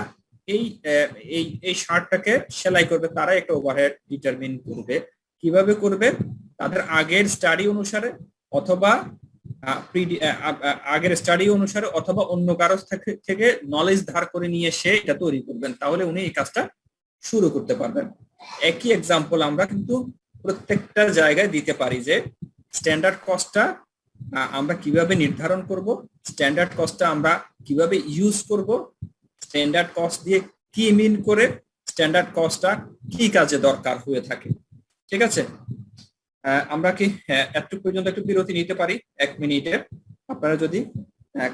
এই শার্টটাকে সেলাই করবে তারা একটা ওভারহেড ডিটারমিন করবে। কিভাবে করবে? তাদের আগের স্টাডি অনুসারে অথবা অথবা অন্য কারো থেকে নলেজ ধার করে নিয়ে সে এটা তৈরি করবেন, তাহলে উনি এই কাজটা শুরু করতে পারবেন। একই এক্সাম্পল আমরা কিন্তু প্রত্যেকটা জায়গায় দিতে পারি যে স্ট্যান্ডার্ড কস্টটা আমরা কিভাবে নির্ধারণ করব, স্ট্যান্ডার্ড কস্টটা আমরা কিভাবে ইউজ করব, স্ট্যান্ডার্ড কস্ট দিয়ে কি মিন করে, স্ট্যান্ডার্ড কস্টটা কি কাজে দরকার হয়ে থাকে। ঠিক আছে, আমরা কি এতটুকু পর্যন্ত একটু বিরতি নিতে পারি 1 মিনিটের? আপনারা যদি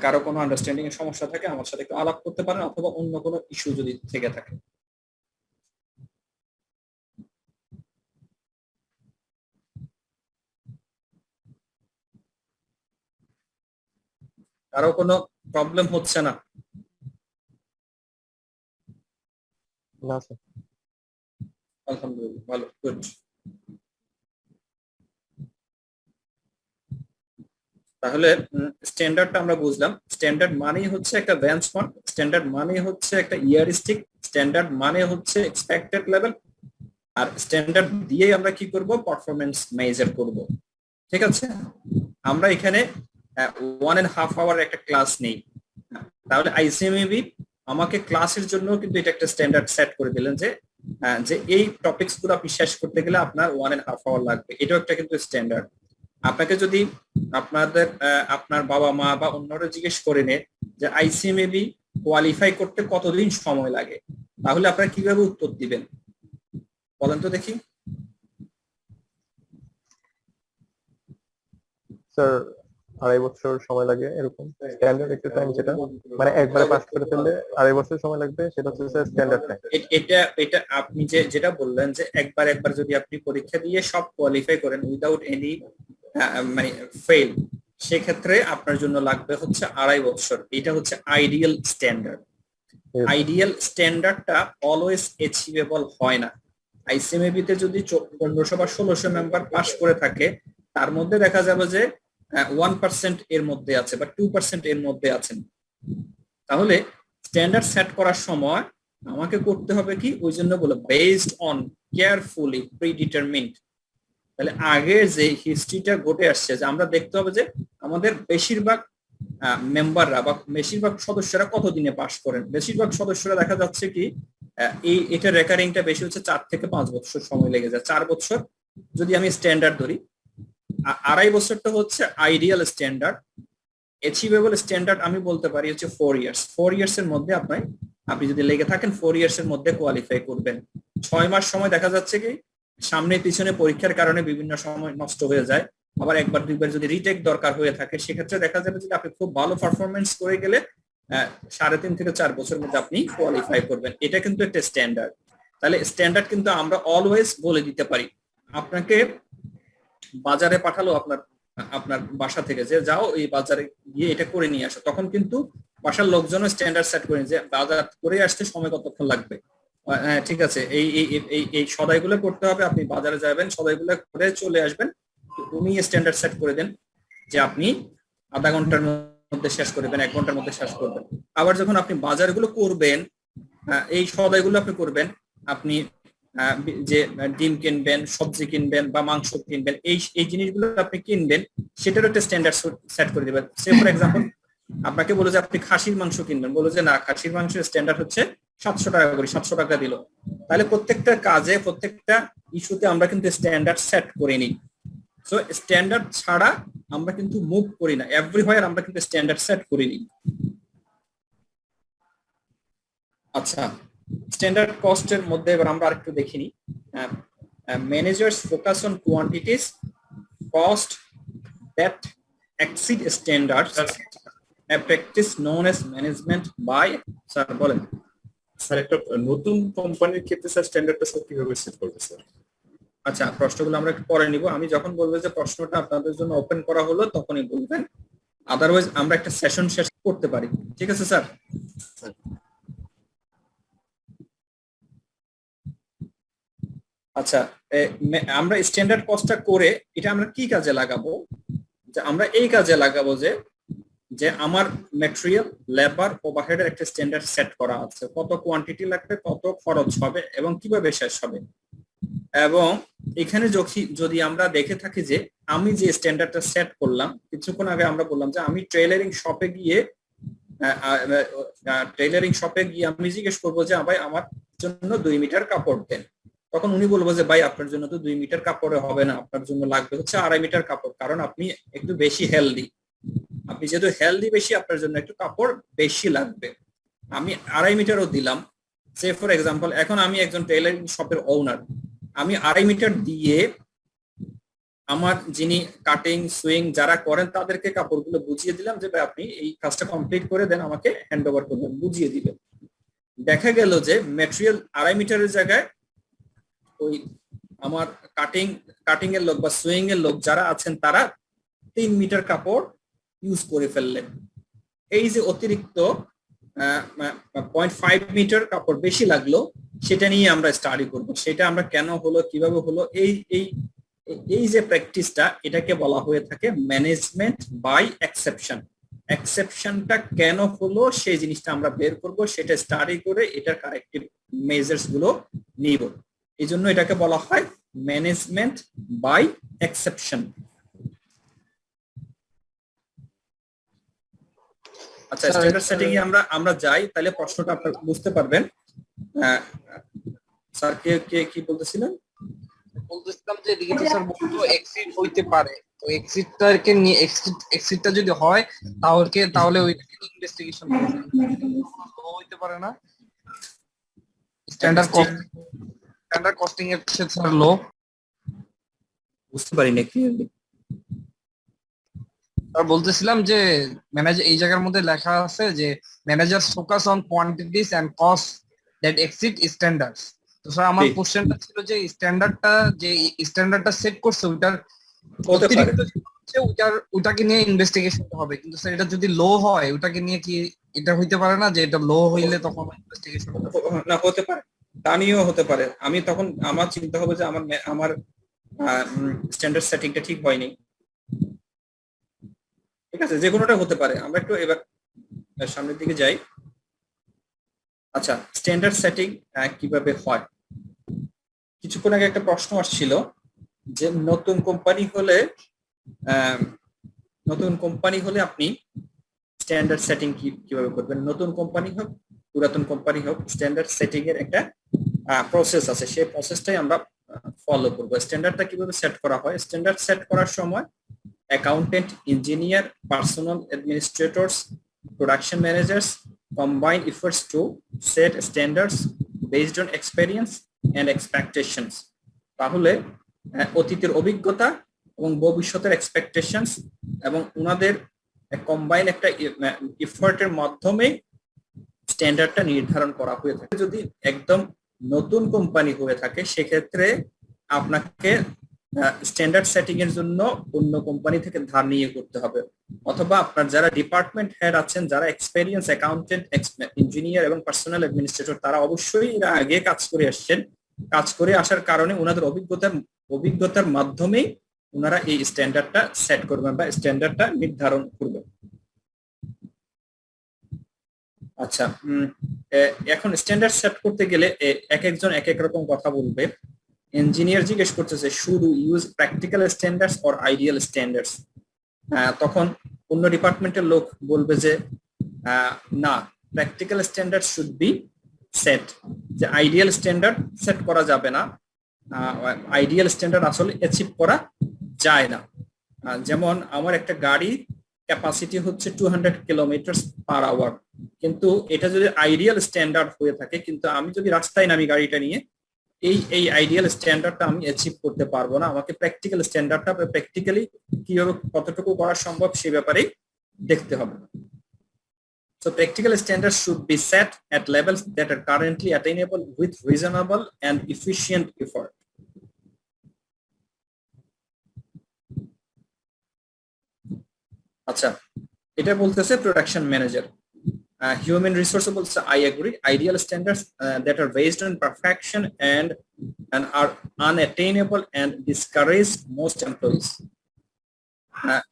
কারো কোনো আন্ডারস্ট্যান্ডিং এর সমস্যা থাকে আমার সাথে একটু আলাপ করতে পারেন, অথবা অন্য কোনো ইস্যু যদি থেকে থাকে। কারো কোনো প্রবলেম হচ্ছে না? না স্যার। আলহামদুলিল্লাহ, ভালো, গুড। তাহলে স্ট্যান্ডার্ডটা আমরা বুঝলাম। স্ট্যান্ডার্ড মানেই হচ্ছে একটা বেঞ্চমার্ক, স্ট্যান্ডার্ড মানে হচ্ছে একটা ইয়ারিস্টিক, স্ট্যান্ডার্ড মানে হচ্ছে এক্সপেক্টেড লেভেল, আর স্ট্যান্ডার্ড দিয়ে আমরা কি করব? পারফরমেন্স মেজার করব। ঠিক আছে, আমরা এখানে 1.5 আওয়ার একটা ক্লাস নেই, তাহলে আইসিএমইবি আমাকে ক্লাসের জন্য কিন্তু এটা একটা স্ট্যান্ডার্ড সেট করে দিলেন যে এই টপিকস গুলো আপনি শেষ করতে গেলে আপনার 1.5 আওয়ার লাগবে। এটাও একটা কিন্তু স্ট্যান্ডার্ড। আপনাকে যদি আপনার বাবা মা বা অন্যরা জিজ্ঞেস করে নে যে আইসিএমইবি কোয়ালিফাই করতে কতদিন সময় লাগে, তাহলে আপনারা কিভাবে উত্তর দিবেন বলেন তো দেখি? স্যার 2.5 বছর সময় লাগে, এরকম স্ট্যান্ডার্ড একটা টাইম, যেটা মানে একবারে পাস করে ফেললে 2.5 বছর সময় লাগবে, সেটা হচ্ছে স্যার স্ট্যান্ডার্ড টাইম। এটা আপনি যেটা বললেন যে একবার যদি আপনি পরীক্ষা দিয়ে সব কোয়ালিফাই করেন উইদাউট এনি মানে ফেল, সেক্ষেত্রে আপনার জন্য লাগবে হচ্ছে 2.5 বছর। এটা হচ্ছে আইডিয়াল স্ট্যান্ডার্ড। আইডিয়াল স্ট্যান্ডার্ডটা অলওয়েজ অ্যাচিভেবল হয় না। আইসিএমইবি তে যদি 1500 বা 1600 মেম্বার পাস করে থাকে, তার মধ্যে দেখা যাবে যে 1% এর মধ্যে আছে বা 2% এর মধ্যে আছেন। তাহলে স্ট্যান্ডার্ড সেট করার সময় আমাকে করতে হবে কি? ওই জন্য বলে বেসড অন কেয়ারফুলি প্রিডিটারমিন্ড। তাহলে আগের যে হিস্ট্রিটা ঘটে আসছে, যে আমরা দেখতে হবে যে আমাদের বেশিরভাগ মেম্বাররা বা বেশিরভাগ সদস্যরা কতদিনে পাস করেন। বেশিরভাগ সদস্যরা দেখা যাচ্ছে কি এটা রেকারিংটা বেশি হচ্ছে 4 থেকে 5 বছর সময় লেগে যায়। 4 বছর যদি আমি স্ট্যান্ডার্ড ধরি, 2.5 বছরটা হচ্ছে আইডিয়াল স্ট্যান্ডার্ড। অ্যাচিভেবল স্ট্যান্ডার্ড আমি বলতে পারি হচ্ছে 4 ইয়ার্স। 4 ইয়ার্স এর মধ্যে আপনি যদি লেগে থাকেন 4 ইয়ার্স এর মধ্যে কোয়ালিফাই করবেন। 6 মাস সময় দেখা যাচ্ছে কি সামনে পিছনে পরীক্ষার কারণে বিভিন্ন সময় নষ্ট হয়ে যায়। আবার একবার দুইবার যদি রিটেক দরকার হয়ে থাকে, সেক্ষেত্রে দেখা যাবে যে আপনি খুব ভালো পারফরমেন্স করে গেলে 3.5 থেকে 4 বছরের মধ্যে আপনি কোয়ালিফাই করবেন। এটা কিন্তু একটা স্ট্যান্ডার্ড। তাহলে স্ট্যান্ডার্ড কিন্তু আমরা অলওয়েজ বলে দিতে পারি। আপনাকে বাজারে পাঠালো আপনার বাসা থেকে, যে যাও এই বাজারে গিয়ে এটা করে নিয়ে আসো, তখন কিন্তু বাসার লোকজনও স্ট্যান্ডার্ড সেট করে যে বাজার করে আসতে সময় কতক্ষণ লাগবে। হ্যাঁ ঠিক আছে, এই সদাইগুলো করতে হবে, আপনি বাজারে যাবেন সদাইগুলো করে চলে আসবেন। উনি স্ট্যান্ডার্ড সেট করে দেন যে আপনি আধা ঘন্টার মধ্যে শেষ করবেন, 1 ঘন্টার মধ্যে শেষ করবেন। আবার যখন আপনি বাজারগুলো করবেন, এই সদাইগুলো আপনি করবেন, আপনি যে ডিম কিনবেন, সবজি কিনবেন বা মাংস কিনবেন, এই জিনিসগুলো আপনি কিনবেন, সেটারও একটা স্ট্যান্ডার্ড সেট করে দিবেন। সে ফর এক্সাম্পল আপনাকে বলে যে আপনি খাসির মাংস কিনবেন, বলে যে না খাসির মাংসের স্ট্যান্ডার্ড হচ্ছে 700 টাকা করে, 700 টাকা দিল। তাহলে প্রত্যেকটা কাজে প্রত্যেকটা ইস্যুতে আমরা কিন্তু স্ট্যান্ডার্ড সেট করে নিই। সো স্ট্যান্ডার্ড ছাড়া আমরা কিন্তু মুভ করি না, এভরিহোয়ার আমরা কিন্তু স্ট্যান্ডার্ড সেট করে নিই। আচ্ছা, স্ট্যান্ডার্ড কস্টের মধ্যে এবার আমরা আরেকটু দেখিনি। Managers focus on quantities cost that exceed standards a practice known as management by sir বলেন। স্যার একটা নতুন কোম্পানির ক্ষেত্রে স্যার স্ট্যান্ডার্ডটা স্যার কিভাবে সেট করবে স্যার? আচ্ছা, প্রশ্নগুলো আমরা একটু পরে নিব। আমি যখন বলবো যে প্রশ্নটা আপনাদের জন্য ওপেন করা হলো তখনই বলবেন, আদারওয়াইজ আমরা একটা সেশন শেষ করতে পারি। ঠিক আছে স্যার? আচ্ছা, আমরা স্ট্যান্ডার্ড কস্টটা করে এটা আমরা কি কাজে লাগাবো? যে আমরা এই কাজে লাগাবো যে আমার ম্যাটেরিয়াল, লেবার, ওভারহেডের একটা স্ট্যান্ডার্ড সেট করা আছে, কত কোয়ান্টিটি লাগবে, কত খরচ হবে এবং কিভাবে শেষ হবে। এবং এখানে যদি আমরা দেখে থাকি যে আমি যে স্ট্যান্ডার্ডটা সেট করলাম, কিছুক্ষণ আগে আমরা বললাম যে আমি টেইলারিং শপে গিয়ে আমি জিজ্ঞেস করবো যে ভাই আমার জন্য 2 মিটার কাপড় দেন। তখন উনি বলবো যে ভাই আপনার জন্য তো 2 মিটার কাপড়ে হবে না, আপনার জন্য লাগবে হচ্ছে 2.5 মিটার কাপড়, কারণ আপনি একটু বেশি হেলদি। আপনি যেহেতু হেলদি বেশি, আপনার জন্য একটু কাপড় বেশি লাগবে। আমি 2.5 মিটারও দিলাম। সে ফর এক্সাম্পল, এখন আমি একজন টেইলারিং শপের ওনার, আমি 2.5 মিটার দিয়ে আমার যিনি কাটিং সুইং যারা করেন তাদেরকে কাপড়গুলো বুঝিয়ে দিলাম যে ভাই আপনি এই কাজটা কমপ্লিট করে দেন, আমাকে হ্যান্ড ওভার করবেন, বুঝিয়ে দিবেন। দেখা গেল যে ম্যাটেরিয়াল 2.5 মিটারের জায়গায় ওই আমার কাটিং এর লোক বা সুইং এর লোক যারা আছেন তারা 3 মিটার কাপড় ইউজ করে ফেললেন। এই যে অতিরিক্ত 0.5 মিটার কাপড় বেশি লাগলো, সেটা নিয়ে আমরা স্টাডি করব। সেটা আমরা কেন হলো, কিভাবে হলো, এই যে প্র্যাকটিসটা, এটাকে বলা হয়ে থাকে ম্যানেজমেন্ট বাই এক্সেপশন। এক্সেপশনটা কেন হলো সেই জিনিসটা আমরা বের করব, সেটা স্টাডি করে এটার কারেক্টিভ মেজার্স গুলো নিব। এই জন্য এটাকে বলা হয় ম্যানেজমেন্ট বাই এক্সেপশন। আচ্ছা, স্ট্যান্ডার্ড সেটিং এ আমরা যাই, তাহলে প্রশ্নটা আপনারা বুঝতে পারবেন। স্যার কে কি বলতেছিলেন? বলতেছিলাম যে এদিকে তো স্যার বলতো এক্সিট হইতে পারে, তো এক্সিটটাকে নিয়ে এক্সিটটা যদি হয় তাহলে ওইটাকে ইনভেস্টিগেশন হইতে পারে না। স্ট্যান্ডার্ড কস্টিং এর ক্ষেত্রে স্যার লো বুঝতে পারিনি ক্লিয়ারলি। আর বলতেছিলাম যে ম্যানেজার এই জায়গার মধ্যে লেখা আছে যে manager focus on quantities and cost that exceed standards. তো স্যার আমার কোশ্চেনটা ছিল যে স্ট্যান্ডার্ডটা সেট করছে ওটার অতিরিক্ত ওটাকে নিয়ে ইনভেস্টিগেশন হবে, কিন্তু স্যার এটা যদি লো হয় ওটাকে নিয়ে কি এটা হইতে পারে না যে এটা লো হইলে তখন ইনভেস্টিগেশন না হতে পারে, তা নিয়েও হতে পারে। আমি তখন আমার চিন্তা হবে যে আমার স্ট্যান্ডার্ড সেটিংটা ঠিক হয়নি। ঠিক আছে, যে কোনোটা হতে পারে। আমরা একটু এবার সামনের দিকে যাই। আচ্ছা, স্ট্যান্ডার্ড সেটিং কিভাবে হয়? কিছুক্ষণ আগে একটা প্রশ্ন আসছিল যে নতুন কোম্পানি হলে আপনি স্ট্যান্ডার্ড সেটিং কিভাবে করবেন। নতুন কোম্পানি হোক, পুরাতন কোম্পানি হোক, স্ট্যান্ডার্ড সেটিং এর একটা প্রসেস আছে, সেই প্রসেসটাই আমরা ফলো করব। স্ট্যান্ডার্ডটা কিভাবে সেট করা হয়? স্ট্যান্ডার্ড সেট করার সময় accountant, engineer, personal administrators, production managers combine efforts to set standards based on experience and expectations. তাহলে অতীতের অভিজ্ঞতা এবং ভবিষ্যতের এক্সপেকটেশনস এবং ওনাদের কম্বাইন একটা এফর্টের মাধ্যমে স্ট্যান্ডার্ডটা নির্ধারণ করা হয়ে থাকে। যদি একদম নতুন কোম্পানি হয়ে থাকে সেক্ষেত্রে আপনাকে স্ট্যান্ডার্ড সেটিং এর জন্য অন্য কোম্পানি থেকে ধার নিয়ে করতে হবে, অথবা আপনার যারা ডিপার্টমেন্ট হেড আছেন, যারা এক্সপেরিয়েন্স অ্যাকাউন্টেন্ট, ইঞ্জিনিয়ার এবং পার্সোনাল অ্যাডমিনিস্ট্রেটর, তারা অবশ্যই এরা আগে কাজ করে আসছেন। কাজ করে আসার কারণে ওনাদের অভিজ্ঞতার মাধ্যমে ওনারা এই স্ট্যান্ডার্ডটা সেট করবেন বা স্ট্যান্ডার্ডটা নির্ধারণ করবেন। আচ্ছা, এখন স্ট্যান্ডার্ড সেট করতে গেলে একজন এক এক রকম কথা বলবে। ইঞ্জিনিয়ার জিজ্ঞেস করতেছে should use practical standards or ideal standards. তখন অন্য ডিপার্টমেন্টের লোক বলবে যে না, practical standard should be set, যে আইডিয়াল স্ট্যান্ডার্ড সেট করা যাবে না। আইডিয়াল স্ট্যান্ডার্ড আসলে অ্যাচিভ করা যায় না। যেমন আমার একটা গাড়ির ক্যাপাসিটি হচ্ছে 200 কিলোমিটার পার আওয়ার, কিন্তু এটা যদি আইডিয়াল স্ট্যান্ডার্ড হয়ে থাকে, কিন্তু আমি যদি রাস্তায় নামি গাড়িটা নিয়ে, এই আইডিয়াল স্ট্যান্ডার্ডটা আমি অ্যাচিভ করতে পারবো না। আমাকে প্র্যাকটিক্যাল স্ট্যান্ডার্ডটা প্র্যাকটিক্যালি কিভাবে কতটুকু করা সম্ভব সে ব্যাপারে দেখতে হবে। So practical standards should be set at levels that are currently attainable with reasonable and efficient effort. আচ্ছা, এটা বলতেছে প্রোডাকশন ম্যানেজার। Human resource বলছে I agree. Ideal standards that are based on perfection and are unattainable and discourage most employees.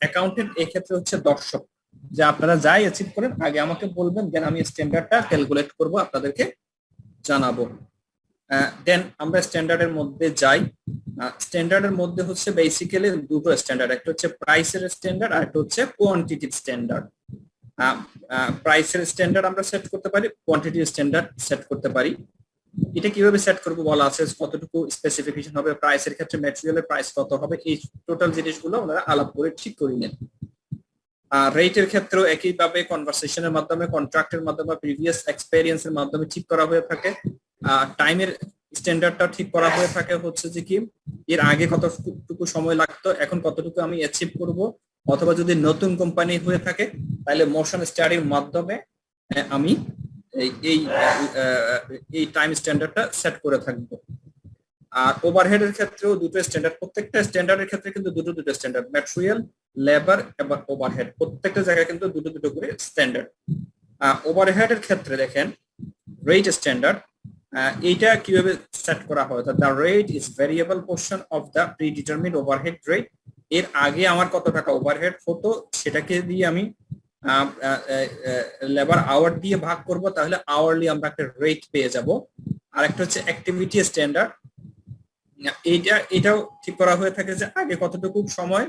Accountant এক্ষেত্রে হচ্ছে দর্শক, যে আপনারা যাই অ্যাচিভ করেন আগে আমাকে বলবেন, দেন আমি স্ট্যান্ডার্ডটা ক্যালকুলেট করব, আপনাদেরকে জানাবো। দেন আমরা স্ট্যান্ডার্ডের মধ্যে যাই। স্ট্যান্ডার্ডের মধ্যে হচ্ছে বেসিক্যালি দুটো স্ট্যান্ডার্ড, একটা হচ্ছে প্রাইসের স্ট্যান্ডার্ড আর একটা হচ্ছে কোয়ান্টিটিভ স্ট্যান্ডার্ড। প্রাইসের স্ট্যান্ডার্ড আমরা সেট করতে পারি, কোয়ান্টিটিভ স্ট্যান্ডার্ড সেট করতে পারি। এটা কিভাবে সেট করব বলা আছে, কতটুকু স্পেসিফিকেশন হবে, প্রাইসের ক্ষেত্রে ম্যাটেরিয়ালের প্রাইস কত হবে, এই টোটাল জিনিসগুলো আপনারা আলাপ করে ঠিক করে নেন। রেটের ক্ষেত্রেও একইভাবে কনভারসেশনের মাধ্যমে, কন্ট্রাক্টের মাধ্যমে, প্রিভিয়াস এক্সপেরিয়েন্সের মাধ্যমে ঠিক করা হয়ে থাকে। টাইমের স্ট্যান্ডার্ডটা ঠিক করা হয়ে থাকে হচ্ছে যে কি এর আগে কতটুকু সময় লাগতো, এখন কতটুকু আমি অ্যাচিভ করব, অথবা যদি নতুন কোম্পানি হয়ে থাকে তাহলে মোশন স্টাডির মাধ্যমে আমি এই টাইম স্ট্যান্ডার্ডটা সেট করে থাকবো। আর ওভারহেডের ক্ষেত্রেও দুটো স্ট্যান্ডার্ড, প্রত্যেকটা স্ট্যান্ডার্ডের ক্ষেত্রে কিন্তু দুটো স্ট্যান্ডার্ড, ম্যাটেরিয়াল, লেবার এবং ওভারহেড, প্রত্যেকটা জায়গায় কিন্তু দুটো করে স্ট্যান্ডার্ড। ওভারহেডের ক্ষেত্রে দেখেন রেট স্ট্যান্ডার্ড, এইটা কিভাবে সেট করা হয়, the rate is variable portion of the predetermined overhead rate. এর আগে আমার কত টাকা ওভারহেড হতো সেটাকে দিয়ে আমি লেবার আওয়ার দিয়ে ভাগ করব, তাহলে আওয়ারলি আমরা একটা রেট পেয়ে যাব। আর একটা হচ্ছে অ্যাক্টিভিটি স্ট্যান্ডার্ড, এটাও ঠিক করা হয়ে থাকে যে আগে কতটুকু সময়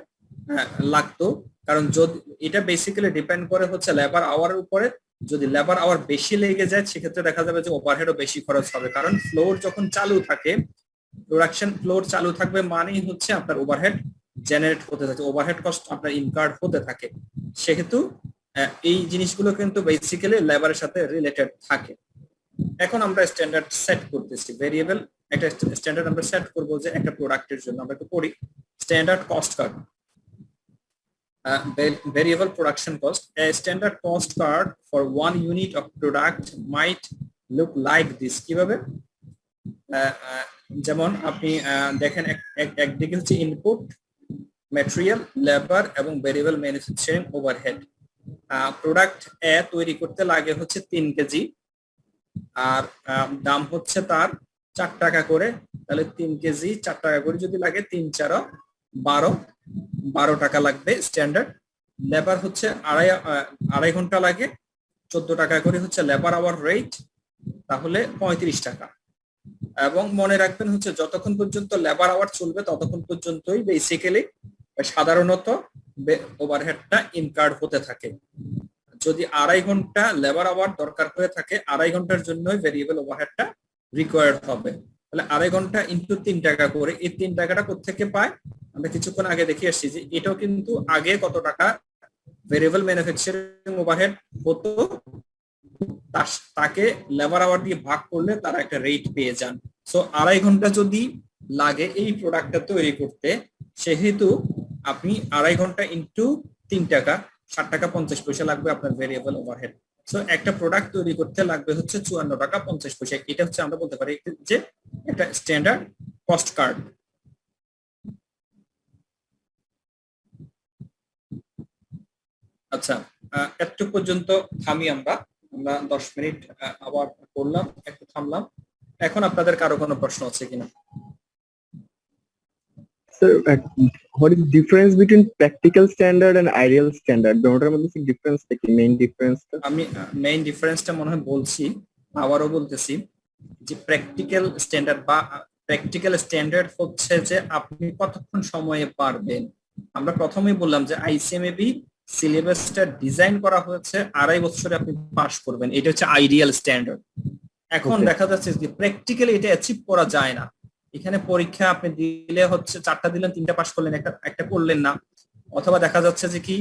লাগতো, কারণ যদি এটা বেসিক্যালি ডিপেন্ড করে হচ্ছে লেবার আওয়ারের উপরে। যদি লেবার আওয়ার বেশি লেগে যায় সেক্ষেত্রে দেখা যাবে যে ওভারহেডও বেশি খরচ হবে, কারণ ফ্লোর যখন চালু থাকে, প্রোডাকশন ফ্লোর চালু থাকবে মানেই হচ্ছে আপনার ওভারহেড জেনারেট হতে থাকে, ওভারহেড কস্ট আপনার ইনকার্ড হতে থাকে। সেহেতু এই জিনিসগুলো কিন্তু বেসিক্যালি লেবারের সাথে রিলেটেড থাকে। এখন আমরা স্ট্যান্ডার্ড সেট করতেছি, ভেরিয়েবল একটা স্ট্যান্ডার্ড আমরা সেট করব যে একটা প্রোডাক্টের জন্য। আমরা একটু পড়ি, standard cost card, variable production cost. A standard cost card for 1 unit of product might look like this. কিভাবে, যেমন আপনি দেখেন একদিকে হচ্ছে ইনপুট, ম্যাটেরিয়াল, লেবার এবং ভেরিয়েবল ম্যানুফ্যাকচারিং ওভারহেড। প্রোডাক্ট এ তৈরি করতে লাগে হচ্ছে 3 কেজি, আর দাম হচ্ছে তার 4 টাকা করে, তাহলে 3 কেজি 4 টাকা করে যদি লাগে 3 4 12 টাকা লাগবে স্ট্যান্ডার্ড। লেবার হচ্ছে আড়াই ঘন্টা লাগে, 14 টাকা করে হচ্ছে লেবার আওয়ার রেট, তাহলে 35 টাকা। এবং মনে রাখবেন হচ্ছে যতক্ষণ পর্যন্ত লেবার আওয়ার চলবে ততক্ষণ পর্যন্তই বেসিক্যালি সাধারণত ওভারহেডটা ইনকার্ড হতে থাকে। যদি 2.5 ঘন্টা লেবার আওয়ার দরকার হয়ে থাকে, 2.5 ঘন্টার জন্যই ভেরিয়েবল ওভারহেডটা রিকোয়ার্ড হবে। তাহলে 2.5 ঘন্টা ইনটু 3 টাকা করে, এই 3 টাকাটা কোত্থেকে পায় আমরা কিছুক্ষণ আগে দেখে আসছি যে এটাও কিন্তু আগে কত টাকা ভেরিয়েবল ম্যানুফ্যাকচারিং ওভারহেড হতো, তাকে লেবার আওয়ার দিয়ে ভাগ করলে তারা একটা রেট পেয়ে যান। সো 2.5 ঘন্টা যদি লাগে এই প্রোডাক্টটা তৈরি করতে, সেহেতু আপনি 2.5 ঘন্টা ইনটু 3 টাকা 60 টাকা 50 পয়সা লাগবে আপনার ভেরিয়েবল ওভারহেড। সো একটা প্রোডাক্ট তৈরি করতে লাগবে হচ্ছে 54 টাকা 50 পয়সা। এটা হচ্ছে আমরা বলতে পারি যে একটা স্ট্যান্ডার্ড কস্ট কার্ড। আচ্ছা, একটু পর্যন্ত থামি আমরা 10 মিনিট আবার করলাম, একটু থামলাম। এখন আপনাদের কারো কোনো প্রশ্ন আছে কিনা? Sir, what is the difference between practical standard and ideal standard? দুটোর মধ্যে কি ডিফারেন্স, কি মেইন ডিফারেন্স? আমি মেইন ডিফারেন্সটা মনে হয় বলছি, আবারও বলতেছি যে প্র্যাকটিক্যাল স্ট্যান্ডার্ড বা প্র্যাকটিক্যাল স্ট্যান্ডার্ড হচ্ছে যে আপনি কতক্ষণ সময়ে পারবেন। আমরা প্রথমেই বললাম যে আইসিএমএবি সিলেবাসটা ডিজাইন করা হয়েছে 2.5 বছরে আপনি পাস করবেন, এটা হচ্ছে আইডিয়াল স্ট্যান্ডার্ড। এখন দেখা যাচ্ছে যে প্র্যাকটিক্যালি এটা অ্যাচিভ করা যায় না। এখানে পরীক্ষা আপনি দিলে হচ্ছে 4টা দিলেন, 3টা পাস করলেন, একটা করলেন না, অথবা দেখা যাচ্ছে যে কি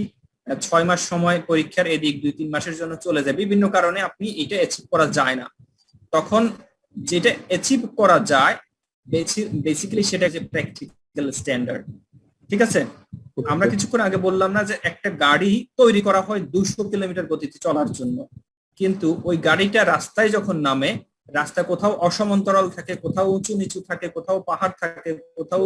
6 মাস সময় পরীক্ষার এদিক 2-3 মাসের জন্য চলে যায়, বিভিন্ন কারণে আপনি এটা অ্যাচিভ করা যায় না। তখন যেটা অ্যাচিভ করা যায় বেসিক্যালি সেটা যে প্র্যাকটিক্যাল স্ট্যান্ডার্ড। ঠিক আছে, আমরা কিছুক্ষণ আগে বললাম না যে একটা গাড়ি তৈরি করা হয় 200 কিলোমিটার গতিতে চলার জন্য, কিন্তু ওই গাড়িটা রাস্তায় যখন নামে, রাস্তা কোথাও অসমান্তরাল থাকে, কোথাও উঁচু নিচু থাকে, কোথাও পাহাড় থাকে, কোথাও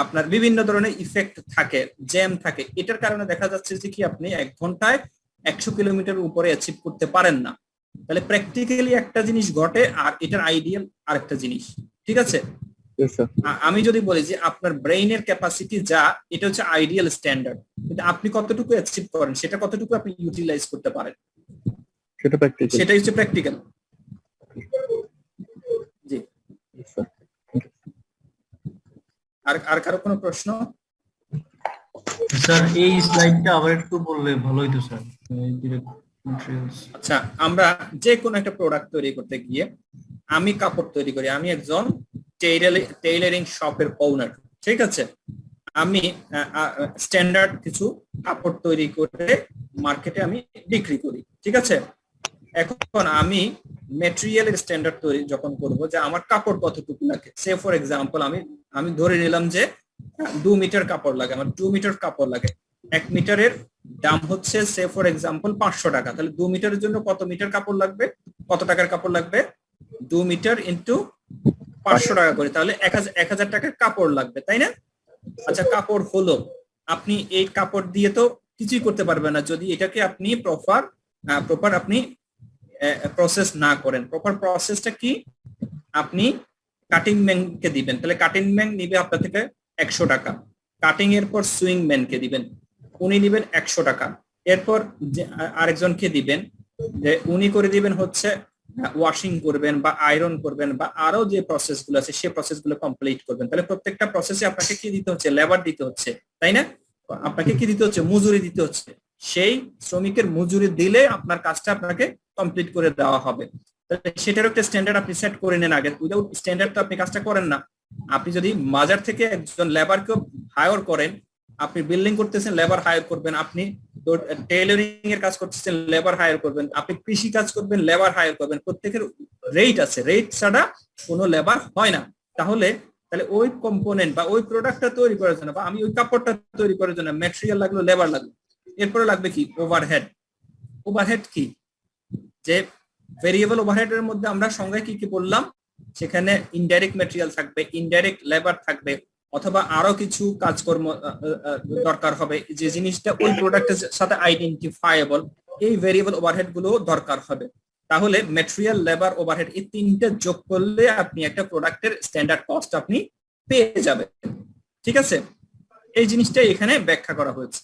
আপনার বিভিন্ন ধরনের ইফেক্ট থাকে, জ্যাম থাকে, এটার কারণে দেখা যাচ্ছে যে কি আপনি 1 ঘন্টায় 100 কিলোমিটার উপরে অ্যাচিভ করতে পারেন না। তাহলে প্র্যাকটিক্যালি একটা জিনিস ঘটে আর এটার আইডিয়াল আরেকটা জিনিস, ঠিক আছে? আমি যদি বলি যে আপনার ব্রেইনের ক্যাপাসিটি যা, এটা হচ্ছে আইডিয়াল স্ট্যান্ডার্ড, কিন্তু আপনি কতটুকু অ্যাচিভ করেন, সেটা কতটুকু আপনি ইউটিলাইজ করতে পারেন, সেটাই হচ্ছে প্র্যাকটিক্যাল। জি, আর কারো কোনো প্রশ্ন? স্যার এই স্লাইডটা আবার একটু বললে ভালো হতো স্যার। আচ্ছা, আমরা যে কোনো একটা প্রোডাক্ট তৈরি করতে গিয়ে, আমি কাপড় তৈরি করি, আমি একজন টেইলারিং শপের ওনার, ঠিক আছে? আমি স্ট্যান্ডার্ড কিছু কাপড় তৈরি করে মার্কেটে আমি বিক্রি করি, ঠিক আছে? এখন আমি ম্যাটেরিয়ালের স্ট্যান্ডার্ড তৈরি যখন করব, যে আমার কাপড় কতটুকু লাগে, সে ফর এক্সাম্পল আমি ধরে নিলাম যে 2 মিটার কাপড় লাগে, আমার 2 মিটার কাপড় লাগে, 1 মিটারের দাম হচ্ছে সে ফর এক্সাম্পল 500 টাকা। তাহলে 2 মিটারের জন্য কত মিটার কাপড় লাগবে, কত টাকার কাপড় লাগবে? 2 মিটার ইন্টু 500 টাকা করে, তাহলে 1000 টাকার কাপড় লাগবে, তাই না? আচ্ছা, কাপড় হলো, আপনি এই কাপড় দিয়ে তো কিছুই করতে পারবেন না যদি এটাকে আপনি প্রপার আপনি প্রসেস না করেন। প্রপার প্রসেসটা কি? আপনি কাটিং ম্যানকে দিবেন, তাহলে কাটিং ম্যান নিবে আপনার থেকে 100 টাকা, কাটিং এর পর সুইং ম্যানকে দিবেন, উনি নিবেন 100 টাকা, এরপর আরেকজনকে দিবেন, যে উনি করে দিবেন হচ্ছে ওয়াশিং করবেন বা আয়রন করবেন বা আরো যে প্রসেস গুলো আছে সেই প্রসেস গুলো কমপ্লিট করবেন। তাহলে প্রত্যেকটা প্রসেসে আপনাকে কি দিতে হচ্ছে? লেবার দিতে হচ্ছে, তাই না? আপনাকে কি দিতে হচ্ছে? মজুরি দিতে হচ্ছে। সেই শ্রমিকের মজুরি দিলে আপনার কাজটা আপনাকে কমপ্লিট করে দেওয়া হবে। সেটারও একটা স্ট্যান্ডার্ড আপনি সেট করে নেন আগে। উইদাউট স্ট্যান্ডার্ড তো আপনি কাজটা করেন না। আপনি যদি বাজার থেকে একজন লেবারকে হায়ার করেন, আপনি বিল্ডিং করতেছেন, লেবার হায়ার করবেন, আপনি টেইলরিং এর কাজ করতেছেন, লেবার হায়ার করবেন, আপনি কৃষি কাজ করবেন, লেবার হায়ার করবেন, প্রত্যেকের রেট আছে, রেট ছাড়া কোনো লেবার হয় না। তাহলে ওই কম্পোনেন্ট বা ওই প্রোডাক্টটা তৈরি করার জন্য বা আমি ওই কাপড়টা তৈরি করার জন্য ম্যাটেরিয়াল লাগলো, লেবার লাগলো, এরপরে লাগবে কি? ওভারহেড। ওভারহেড কি? যে ভেরিয়েবল ওভারহেডের মধ্যে আমরা সংজ্ঞায় কি কি বললাম, সেখানে ইনডাইরেক্ট ম্যাটেরিয়াল থাকবে, ইনডাইরেক্ট লেবার থাকবে, অথবা আরো কিছু কাজকর্ম দরকার হবে, যে জিনিসটা ওই প্রোডাক্টের সাথে আইডেন্টিফায়েবল, এই ভেরিয়েবল ওভারহেড গুলো দরকার হবে। তাহলে ম্যাটেরিয়াল, লেবার, ওভারহেড এই তিনটা যোগ করলে আপনি একটা প্রোডাক্টের স্ট্যান্ডার্ড কস্ট আপনি পেয়ে যাবেন, ঠিক আছে? এই জিনিসটা এখানে ব্যাখ্যা করা হয়েছে।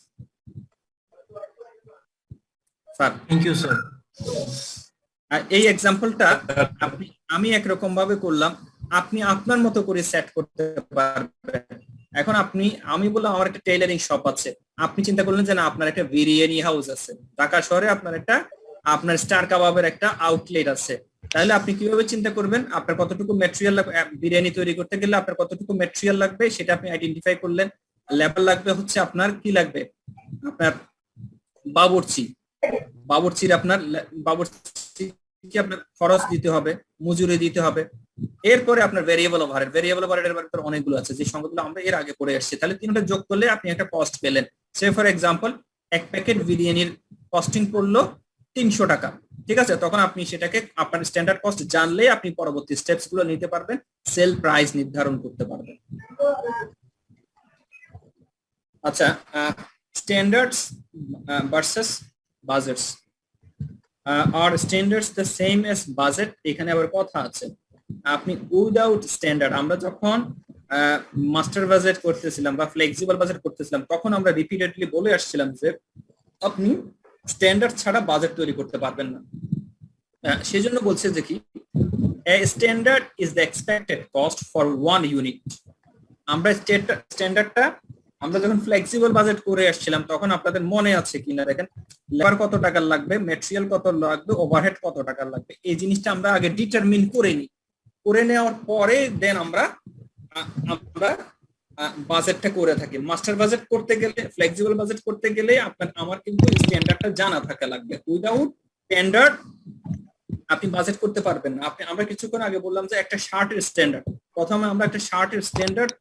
Sir, thank you sir. এই এক্সাম্পলটা আমি একরকম ভাবে করলাম, আপনি আপনার মতো করে সেট করতে পারবেন। এখন আমি বললাম আমার একটা টেইলারিং শপ আছে, আপনি চিন্তা করলেন যে না আপনার একটা বিরিয়ানি হাউস আছে, ঢাকা শহরে আপনার স্টার কাবাবের একটা আউটলেট আছে, তাহলে আপনি কিভাবে চিন্তা করবেন আপনার কতটুকু ম্যাটেরিয়াল লাগবে বিরিয়ানি তৈরি করতে গেলে, আপনার কতটুকু ম্যাটেরিয়াল লাগবে সেটা আপনি আইডেন্টিফাই করলেন। লেবার লাগবে হচ্ছে আপনার কি লাগবে, আপনার বাবুর্চির আপনার খরচ দিতে হবে, মজুরি দিতে হবে। এরপরে আপনার ভেরিয়েবল ওভারহেডের ব্যাপারে অনেকগুলো আছে যে সংখ্যাগুলো আমরা এর আগে পড়ে আসছি। তাহলে তিনটা যোগ করলে আপনি একটা কস্ট পেলেন। সে ফর এক্সাম্পল 1 প্যাকেট বিরিয়ানির কস্টিং পড়লো 300 টাকা, ঠিক আছে? তখন আপনি সেটাকে আপনার স্ট্যান্ডার্ড কস্ট জানলে আপনি পরবর্তী স্টেপস গুলো নিতে পারবেন, সেল প্রাইস নির্ধারণ করতে পারবেন। আচ্ছা, স্ট্যান্ডার্ডস ভার্সেস বাজেটস। আর standards the same as budget, এখানে আবার কথা আছে। আপনি উইদাউট স্ট্যান্ডার্ড, আমরা যখন মাস্টার বাজেট করতেছিলাম বা ফ্লেক্সিবল বাজেট করতেছিলাম, তখন আমরা রিপিটেডলি বলে আসছিলাম যে আপনি স্ট্যান্ডার্ড ছাড়া বাজেট তৈরি করতে পারবেন না। সেই জন্য বলছে যে কি, a standard is the expected cost for 1 unit. আমরা স্ট্যান্ডার্ডটা আমরা যখন ফ্লেক্সিবল বাজেট করে আসছিলাম তখন আপনাদের মনে আছে কিনা দেখেন, লেবার কত টাকা লাগবে, ম্যাটেরিয়াল কত লাগবে, ওভারহেড কত টাকা লাগবে, এই জিনিসটা আমরা আগে ডিটারমিন করে নেওয়ার পরে দেন আমরা বাজেটটা করে থাকি। মাস্টার বাজেট করতে গেলে, ফ্লেক্সিবল বাজেট করতে গেলে আমার কিন্তু স্ট্যান্ডার্ডটা জানা থাকা লাগবে। উইদাউট স্ট্যান্ডার্ড আপনি বাজেট করতে পারবেন না। আমরা কিছুক্ষণ আগে বললাম যে একটা শার্টের স্ট্যান্ডার্ড, প্রথমে আমরা একটা শার্টের স্ট্যান্ডার্ড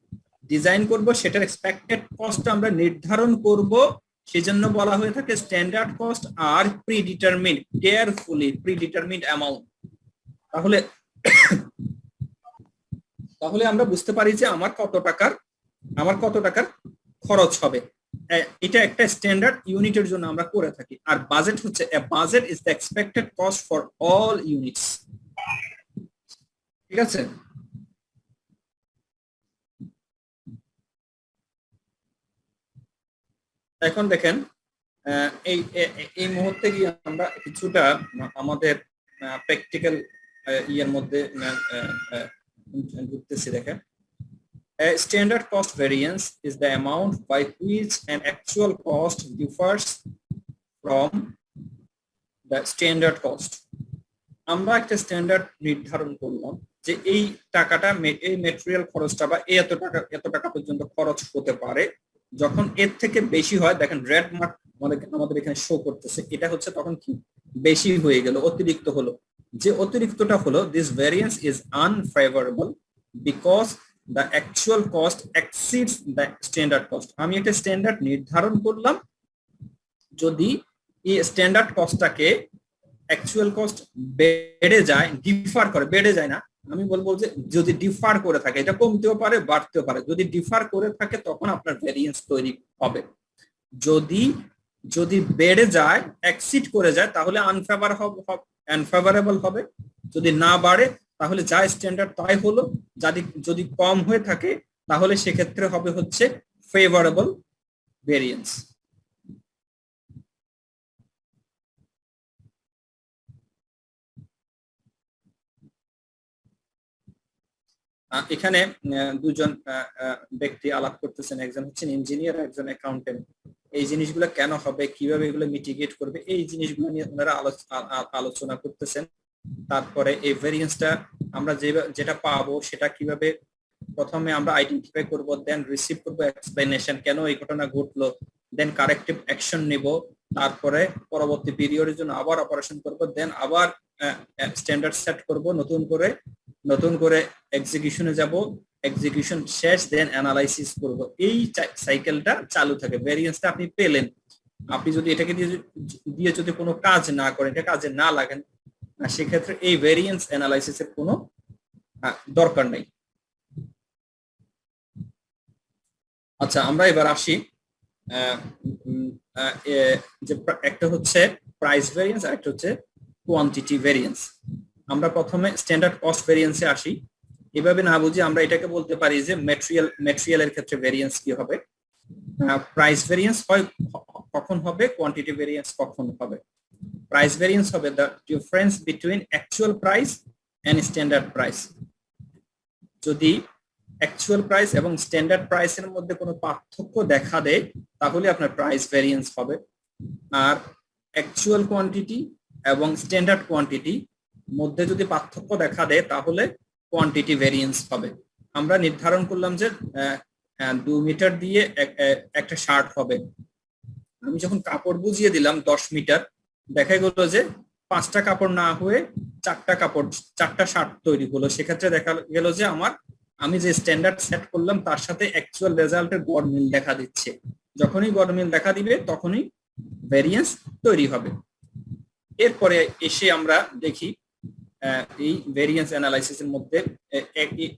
ডিজাইন করব, সেটার এক্সপেক্টেড কস্ট আমরা নির্ধারণ করব, সেজন্য বলা হয়ে থাকে স্ট্যান্ডার্ড কস্ট আর প্রিডিটারমিন্ড কেয়ারফুলি প্রিডিটারমিন্ড অ্যামাউন্ট। তাহলে তাহলে আমরা বুঝতে পারি যে আমার কত টাকার খরচ হবে। এটা একটা স্ট্যান্ডার্ড ইউনিটের জন্য আমরা করে থাকি। আর বাজেট হচ্ছে budget is the expected cost for all units. ঠিক আছে, এখন দেখেন এই মুহূর্তে গিয়ে আমরা কিছুটা আমাদের প্র্যাকটিক্যাল ইয়ের মধ্যে ঢুকতেছি। দেখেন, standard cost variance is the amount by which an actual cost differs from the standard cost. আমরা একটা স্ট্যান্ডার্ড নির্ধারণ করলাম যে এই টাকাটা এই ম্যাটেরিয়াল খরচটা বা এত টাকা পর্যন্ত খরচ হতে পারে। যখন এর থেকে বেশি হয়, দেখেন রেড মার্ক আমাদের এখানে শো করতেছে, এটা হচ্ছে তখন কি বেশি হয়ে গেল, অতিরিক্ত হলো। যে অতিরিক্তটা হলো this variance is unfavorable because the actual cost exceeds the standard cost. আমি একটা স্ট্যান্ডার্ড নির্ধারণ করলাম, যদি এই স্ট্যান্ডার্ড কস্টটাকে অ্যাকচুয়াল কস্ট বেড়ে যায়, ডিফার করে, বেড়ে যায় না, আমি বলবো যে যদি ডিফার করে থাকে, এটা কমতেও পারে বাড়তেও পারে, যদি ডিফার করে থাকে তখন আপনার ভ্যারিয়েন্স তৈরি হবে। যদি বেড়ে যায়, এক্সিড করে যায়, তাহলে আনফেভারেবল হবে। যদি না বাড়ে তাহলে যা স্ট্যান্ডার্ড তাই হলো, যদি কম হয়ে থাকে তাহলে সেক্ষেত্রে হবে হচ্ছে ফেভারেবল ভেরিয়েন্স। এখানে দুজন ব্যক্তি আলাপ করতেছেন, একজন হচ্ছেন ইঞ্জিনিয়ার, একজন অ্যাকাউন্টেন্ট। এই জিনিসগুলো কেন হবে, কিভাবে এগুলো মিটিগেট করবে, এই জিনিসগুলো নিয়ে ওনারা আলোচনা করতেছেন। তারপরে এই ভেরিয়েন্সটা আমরা যেটা পাবো সেটা কিভাবে প্রথমে আমরা আইডেন্টিফাই করব, দেন রিসিভ করব এক্সপ্লেনেশন কেন এই ঘটনা ঘটলো, দেন কারেক্টিভ অ্যাকশন নেব, তারপরে পরবর্তী পিরিয়ডের জন্য আবার অপারেশন করব, দেন আবার স্ট্যান্ডার্ড সেট করব, নতুন করে এক্সিকিউশনে যাব, এক্সিকিউশন শেষ, দেন অ্যানালাইসিস করব। এই সাইকেলটা চালু থাকে। ভেরিয়েন্সটা আপনি পেলেন, আপনি যদি এটাকে দিয়ে যদি কোনো কাজ না করেন, এটা কাজে না লাগেন, সেক্ষেত্রে এই ভেরিয়েন্স অ্যানালাইসিসের কোনো দরকার নেই। আচ্ছা, আমরা এবার আসি যে একটা হচ্ছে প্রাইস ভেরিয়েন্স আর একটা হচ্ছে কোয়ান্টিটি ভেরিয়েন্স। আমরা প্রথমে স্ট্যান্ডার্ড কস্ট ভেরিয়েন্সে আসি। এভাবে না বুঝি আমরা এটাকে বলতে পারি যে ম্যাটেরিয়ালের ক্ষেত্রে ভেরিয়েন্স কি হবে, প্রাইস ভেরিয়েন্স হয় কখন হবে, কোয়ান্টিটি ভেরিয়েন্স কখন হবে। প্রাইস ভেরিয়েন্স হবে the difference between actual price and standard price. যদি অ্যাকচুয়াল প্রাইস এবং স্ট্যান্ডার্ড প্রাইসের মধ্যে কোনো পার্থক্য দেখা দেয় তাহলে আপনার প্রাইস ভেরিয়েন্স হবে। আর অ্যাকচুয়াল কোয়ান্টিটি এবং স্ট্যান্ডার্ড কোয়ান্টিটি মধ্যে যদি পার্থক্য দেখা দেয় তাহলে কোয়ান্টিটি ভেরিয়েন্স হবে। আমরা নির্ধারণ করলাম যে 2 মিটার দিয়ে একটা শার্ট হবে। আমি যখন কাপড় বুঝিয়ে দিলাম 10 মিটার, দেখা গেল যে 5টা কাপড় না হয়ে 4টা শার্ট তৈরি হলো। সেক্ষেত্রে দেখা গেল যে আমি যে স্ট্যান্ডার্ড সেট করলাম তার সাথে অ্যাকচুয়াল রেজাল্টের গড়মিল দেখা দিচ্ছে। যখনই গড়মিল দেখা দিবে তখনই ভেরিয়েন্স তৈরি হবে। এরপরে এসে আমরা দেখি এই ভেরিয়েন্স অ্যানালাইসিসের মধ্যে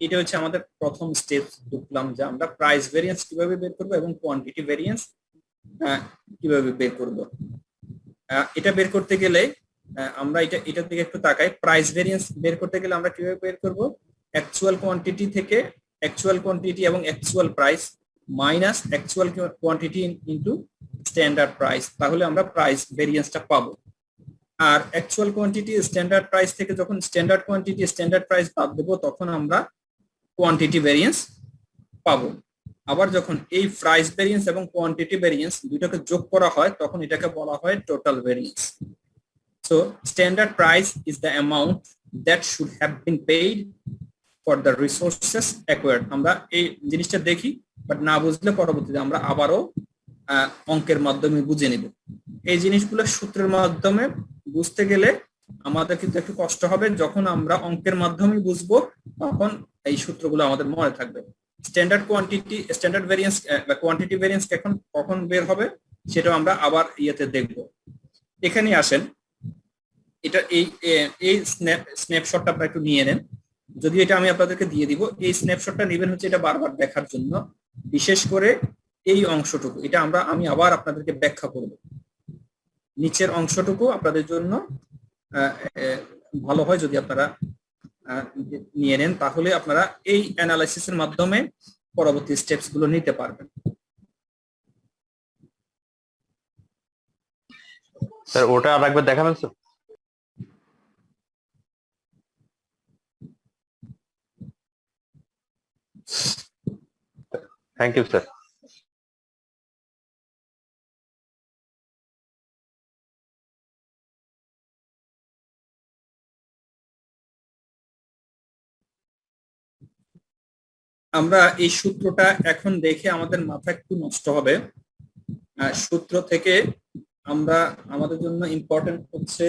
এটা হচ্ছে আমাদের প্রথম স্টেপ ঢুকলাম, যে আমরা প্রাইস ভেরিয়েন্স কিভাবে বের করবো এবং কোয়ান্টিটি ভেরিয়েন্স কিভাবে বের করব। এটা বের করতে গেলে আমরা এটার দিকে একটু তাকাই। প্রাইস ভেরিয়েন্স বের করতে গেলে আমরা কিভাবে বের করব, অ্যাকচুয়াল কোয়ান্টিটি থেকে অ্যাকচুয়াল কোয়ান্টিটি এবং actual price minus actual quantity into standard price, তাহলে আমরা প্রাইস ভেরিয়েন্সটা পাবো। আর অ্যাকচুয়াল কোয়ান্টিটি স্ট্যান্ডার্ড প্রাইস থেকে যখন স্ট্যান্ডার্ড কোয়ান্টিটি স্ট্যান্ডার্ড প্রাইস বাদ দেবো তখন আমরা কোয়ান্টিটি ভেরিয়েন্স পাবো। আবার যখন এই প্রাইস ভেরিয়েন্স এবং কোয়ান্টিটি ভেরিয়েন্স দুটোকে যোগ করা হয় তখন এটাকে বলা হয় total variance. So standard price is the amount that should have been paid for the resources acquired. আমরা এই জিনিসটা দেখি, বাট না বুঝলে পরবর্তীতে আমরা আবারও অঙ্কের মাধ্যমে বুঝে নিব। এই জিনিসগুলো সূত্রের মাধ্যমে বুঝতে গেলে আমাদের কিন্তু একটু কষ্ট হবে, যখন আমরা অঙ্কের মাধ্যমে বুঝবো তখন এই সূত্রগুলো আমাদের মনে থাকবে। স্ট্যান্ডার্ড কোয়ান্টিটি স্ট্যান্ডার্ড ভেরিয়েন্স বা কোয়ান্টিটি ভেরিয়েন্স কখন বের হবে, সেটাও আমরা আবার ইয়েতে দেখব। এখানে আসেন, এটা এই স্ন্যাপশটটা আপনারা একটু নিয়ে নেন, যদিও এটা আমি আপনাদেরকে দিয়ে দিব। এই স্ন্যাপশটটা নেবেন হচ্ছে এটা বারবার দেখার জন্য, বিশেষ করে এই অংশটুকু, এটা আমি আবার আপনাদেরকে ব্যাখ্যা করব। নিচের অংশটুকু আপনাদের জন্য ভালো হয় যদি আপনারা নিয়ে নেন, তাহলে আপনারা এই অ্যানালাইসিসের মাধ্যমে পরবর্তী স্টেপস গুলো নিতে পারবেন। স্যার ওটা আর একবার দেখাবেন স্যার? Thank you sir. আমরা এই সূত্রটা এখন দেখে আমাদের মাথা একটু নষ্ট হবে। সূত্র থেকে আমরা আমাদের জন্য ইম্পর্টেন্ট হচ্ছে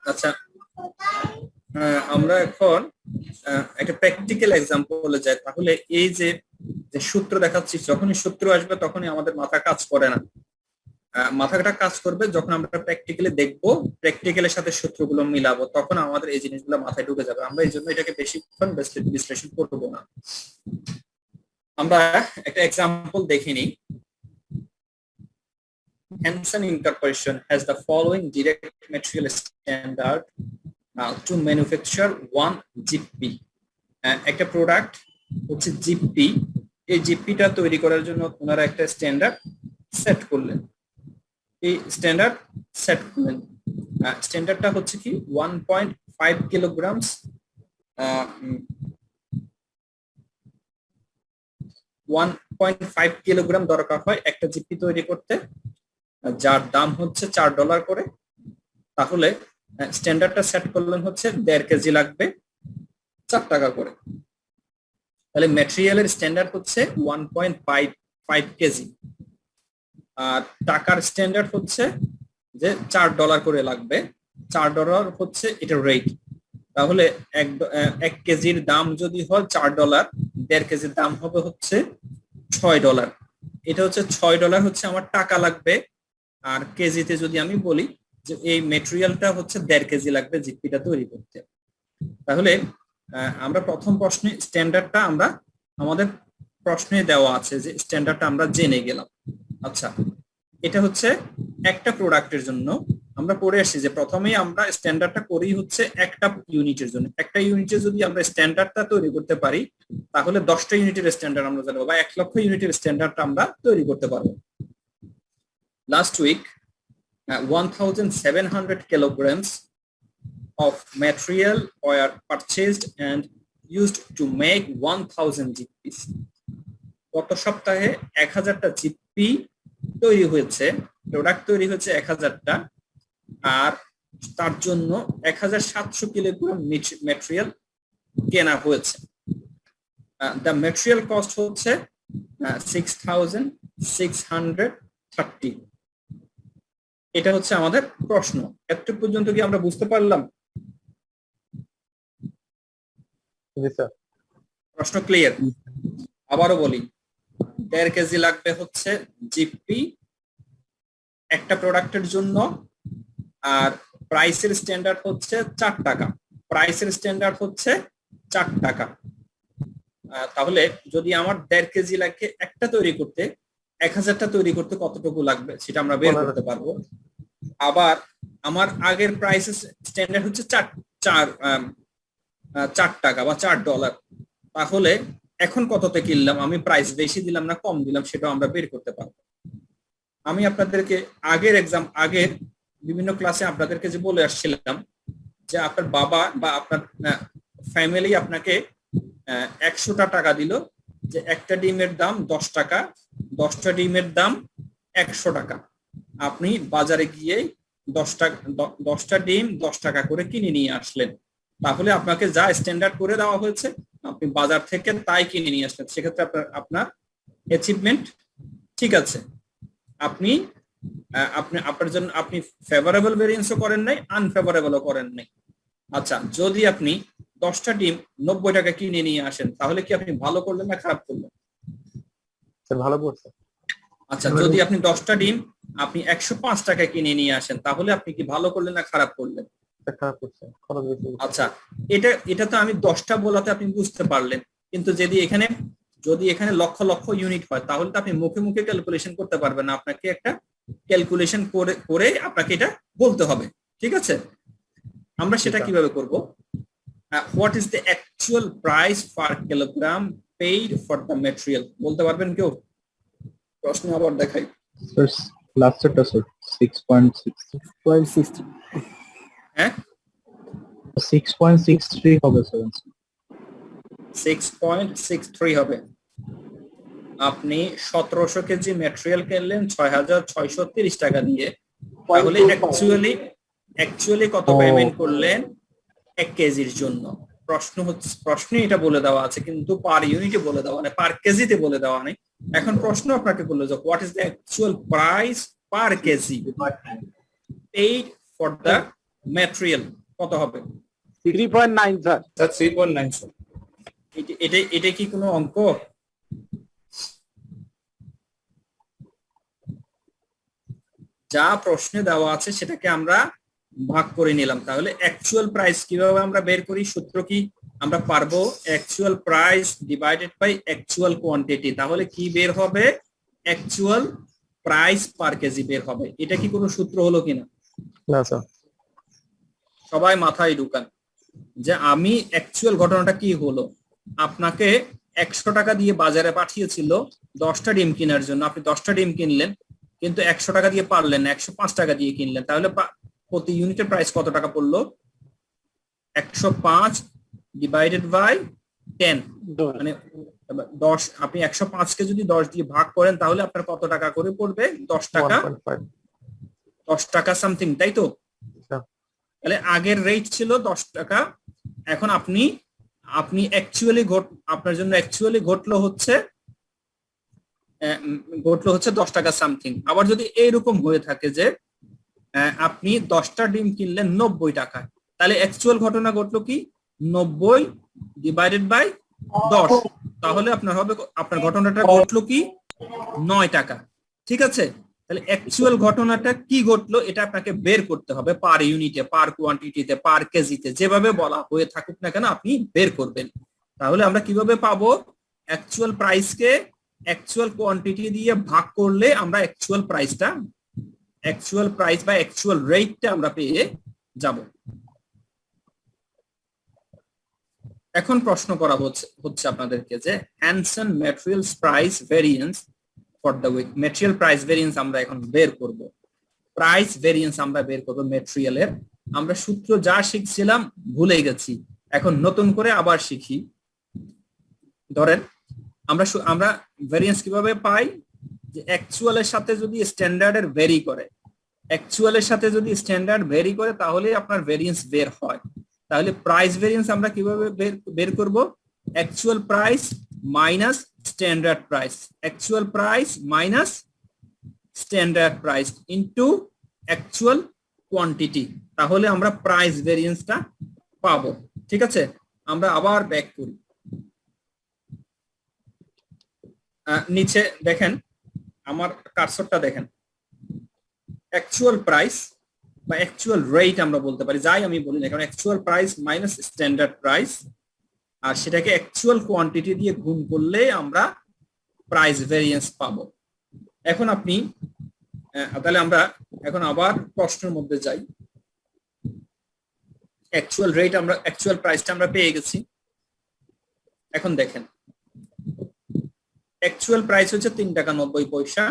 আচ্ছা, আমরা এখন একটা প্র্যাকটিক্যাল এক্সাম্পলে যাই। তাহলে এই যে সূত্র দেখাচ্ছি, যখনই সূত্র আসবে তখনই আমাদের মাথা কাজ করে না। মাথাটা কাজ করবে যখন আমরা প্র্যাকটিক্যালি দেখবো, প্র্যাকটিক্যালের সাথে সূত্রগুলো মিলাবো, তখন আমাদের এই জিনিসগুলো মাথায় ঢুকে যাবে। আমরা এই জন্য এটাকে বেশিক্ষণ বিশ্লেষণ করবো না। আমরা একটা এক্সাম্পল দেখে নিই। Hansen Incorporation has the following direct material standard to manufacture one GP. একটা প্রোডাক্ট হচ্ছে জিপি, এই জিপিটা তৈরি করার জন্য ওনারা একটা স্ট্যান্ডার্ড সেট করলেন। এই স্ট্যান্ডার্ড সেট করলেন, স্ট্যান্ডার্ডটা হচ্ছে কি 1.5 কিলোগ্রামস 1.5 কিলোগ্রাম দরকার হয় একটা জিপি তৈরি করতে, যার দাম হচ্ছে $4 করে। তাহলে স্ট্যান্ডার্ডটা সেট করলেন হচ্ছে 1.5 কেজি লাগবে, $4 করে। তাহলে ম্যাটেরিয়ালের স্ট্যান্ডার্ড হচ্ছে 1.5 কেজি, আর টাকার স্ট্যান্ডার্ড হচ্ছে যে $4 করে লাগবে। $4 হচ্ছে এটা রেট। তাহলে 1 কেজির দাম যদি হয় $4, 1.5 কেজির দাম হবে হচ্ছে $6। এটা হচ্ছে $6 হচ্ছে আমার টাকা লাগবে। আর কেজিতে যদি আমি বলি যে এই মেটেরিয়ালটা হচ্ছে 1.5 কেজি লাগবে জিপিটা তৈরি করতে। তাহলে আমরা প্রথম প্রশ্নে স্ট্যান্ডার্ডটা আমরা আমাদের প্রশ্নে দেওয়া আছে, যে স্ট্যান্ডার্ডটা আমরা জেনে গেলাম। আচ্ছা, এটা হচ্ছে একটা প্রোডাক্টের জন্য আমরা পড়ে আসছি যে প্রথমেই আমরা স্ট্যান্ডার্ডটা করি হচ্ছে একটা ইউনিটের জন্য। একটা ইউনিটে যদি আমরা স্ট্যান্ডার্ডটা তৈরি করতে পারি তাহলে 10টা ইউনিটের স্ট্যান্ডার্ড আমরা জানবো, বা 1 লক্ষ ইউনিটের স্ট্যান্ডার্ডটা আমরা তৈরি করতে পারবো। Last week, 1,700 kilograms of material were purchased and used to make 1,000 জিপিস। গত সপ্তাহে 1000টা জিপি তৈরি হয়েছে, প্রোডাক্ট তৈরি হয়েছে 1000টা, আর তার জন্য 1700 কিলোগ্রাম ম্যাটেরিয়াল কেনা হয়েছে। দ্য ম্যাটেরিয়াল কস্ট হচ্ছে 6,630। এটা হচ্ছে আমাদের প্রশ্ন। এত পর্যন্ত কি আমরা বুঝতে পারলাম? প্রশ্ন ক্লিয়ার? আবারও বলি, 1.5 কেজি লাগবে হচ্ছে জিপি একটা প্রোডাক্টের জন্য, আর প্রাইসের স্ট্যান্ডার্ড হচ্ছে $4। প্রাইসের স্ট্যান্ডার্ড হচ্ছে $4। তাহলে যদি আমার 1.5 কেজি লাগে একটা তৈরি করতে, 1000টা তৈরি করতে কতটুকু লাগবে সেটা আমরা বের করতে পারবো। আবার আমার আগের প্রাইসের স্ট্যান্ডার্ড হচ্ছে $4 বা $4। তাহলে এখন কততে কিনলাম, আমি প্রাইস বেশি দিলাম না কম দিলাম সেটাও আমরা বের করতে পারবো। আমি আপনাদেরকে আগের বিভিন্ন ক্লাসে আপনাদেরকে যে বলে আসছিলাম যে আপনার বাবা বা আপনার ফ্যামিলি আপনাকে 100টা টাকা দিল, যে একটা ডিমের দাম 10 টাকা, 10টা ডিমের দাম 100 টাকা। আপনি বাজারে গিয়ে 10টা ডিম 10 টাকা করে কিনে নিয়ে আসলেন। তাহলে আপনাকে যা স্ট্যান্ডার্ড করে দেওয়া হয়েছে আপনি বাজার থেকে তাই কিনে নিয়ে আসলেন, সেক্ষেত্রে আপনার অ্যাচিভমেন্ট ঠিক আছে। আপনি আপনার জন্য আপনি ফেভারেবল ভেরিয়েন্সও করেন নাই, আনফেভারেবলও করেন নাই। আচ্ছা, যদি আপনি 10টা ডিম 90 টাকা কিনে নিয়ে আসেন তাহলে কি আপনি ভালো করলেন না খারাপ করলেন? স্যার ভালো করছে। আচ্টা, যদি আপনি 10টা ডিম আপনি 105 টাকা কিনে নিয়ে আসেন তাহলে আপনি কি ভালো করলেন না খারাপ করলেন? খারাপ করছে, খরচ বেশি। আচ্ছা, এটা তো আমি 10টা বলাতে আপনি বুঝতে পারলেন, কিন্তু যদি এখানে লক্ষ লক্ষ ইউনিট হয় তাহলে তো আপনি মুখে মুখে ক্যালকুলেশন করতে পারবেন না, আপনাকে একটা ক্যালকুলেশন করে আপনাকে এটা বলতে হবে, ঠিক আছে? আমরা সেটা কিভাবে করব? What is the actual price per kilogram paid for the material, বলতে পারবেন কেউ? প্রশ্ন আবার দেখাই। স্যার লাস্টেরটা স্যার 6.63 হ্যাঁ 6.63 হবে স্যার। 6.63 হবে। আপনি 1700 কেজি ম্যাটেরিয়াল কিনলেন 6630 টাকা দিয়ে, তাহলে অ্যাকচুয়ালি কত পেমেন্ট করলেন 1 কেজির জন্য? প্রশ্নে এটা বলে দেওয়া আছে, কিন্তু পার ইউনিটে বলে দেওয়া নেই, পার কেজিতে বলে দেওয়া নেই। এখন প্রশ্ন আপনাকে বললো যে what is the actual price per KG paid for the material, কত হবে? 3.9 স্যার। 3.9 স্যার। এটা কি কোনো অঙ্ক? যা প্রশ্নে দেওয়া আছে সেটাকে আমরা ভাগ করে নিলাম। তাহলে অ্যাকচুয়াল প্রাইস কিভাবে আমরা বের করি? সূত্র কি? আমরা পারবো actual price divided by actual quantity. তাহলে কি বের হবে? অ্যাকচুয়াল প্রাইস পার কেজি বের হবে। এটা কি কোনো সূত্র হলো কিনা? না স্যার। সবাই মাথায় ঢুকান যে আমি অ্যাকচুয়াল ঘটনাটা কি হলো। আপনাকে 100 টাকা দিয়ে বাজারে পাঠিয়েছিল 10টা ডিম কেনার জন্য, আপনি 10টা ডিম কিনলেন, কিন্তু 100 টাকা দিয়ে পারলেন না, 105 টাকা দিয়ে কিনলেন, তাহলে প্রতি ইউনিটের প্রাইস কত টাকা পড়লো? 105 ডিভাইডেড বাই 10, মানে 10। আপনি 105 কে যদি 10 দিয়ে ভাগ করেন তাহলে আপনার কত টাকা করে পড়বে? 10 টাকা সামথিং, তাই তো? তাহলে আগের রেট ছিল 10 টাকা, এখন আপনি অ্যাকচুয়ালি আপনার জন্য অ্যাকচুয়ালি ঘটলো হচ্ছে 10 টাকা সামথিং। আবার যদি এইরকম হয়ে থাকে যে আপনি 10টা ডিম কিনলেন 90 টাকা, তাহলে অ্যাকচুয়াল ঘটনা ঘটলো কি? 90 ডিভাইডেড বাই 10, তাহলে আপনার ঘটনাটা ঘটলো কি? 9 টাকা, ঠিক আছে? তাহলে অ্যাকচুয়াল ঘটনাটা কি ঘটলো এটা আপনাকে বের করতে হবে পার ইউনিটে, পার কোয়ান্টিটিতে, পার কেজিতে, যেভাবে বলা হয়ে থাকুক না কেন আপনি বের করবেন। তাহলে আমরা কিভাবে পাবো? অ্যাকচুয়াল প্রাইসকে অ্যাকচুয়াল কোয়ান্টিটি দিয়ে ভাগ করলে আমরা অ্যাকচুয়াল প্রাইস বা অ্যাকচুয়াল রেটটা আমরা পেয়ে যাব। এখন প্রশ্ন করা হচ্ছে আপনাদেরকে যে Hanson materials price variance for the week. Material price variance আমরা এখন বের করব। প্রাইস ভেরিয়েন্স আমরা বের করব ম্যাটেরিয়ালের। আমরা সূত্র যা শিখছিলাম ভুলে গেছি, এখন নতুন করে আবার শিখি। ধরেন আমরা ভেরিয়েন্স কিভাবে পাই? যে অ্যাকচুয়ালের সাথে যদি স্ট্যান্ডার্ডের ভেরি করে, তাহলে আপনার ভেরিয়েন্স বের হয়। তাহলে প্রাইস ভেরিয়েন্স আমরা কিভাবে বের করব? Actual price minus standard price, actual price minus standard price into actual quantity, তাহলে আমরা প্রাইস ভেরিয়েন্সটা পাবো, ঠিক আছে? আমরা আবার ব্যাক করি। নিচে দেখেন, আমার কার্সরটা দেখেন, অ্যাকচুয়াল প্রাইস বা অ্যাকচুয়াল রেট আমরা বলতে পারি, যাই আমি বলি না কারণ actual price minus standard price, আর সেটাকে অ্যাকচুয়াল কোয়ান্টিটি দিয়ে গুণ করলে আমরা প্রাইস ভেরিয়েন্স পাবো। এখন তাহলে আমরা এখন আবার প্রশ্নের মধ্যে যাই। অ্যাকচুয়াল রেট অ্যাকচুয়াল প্রাইসটা আমরা পেয়ে গেছি। এখন দেখেন অ্যাকচুয়াল প্রাইস হচ্ছে 3 টাকা 90 পয়সা,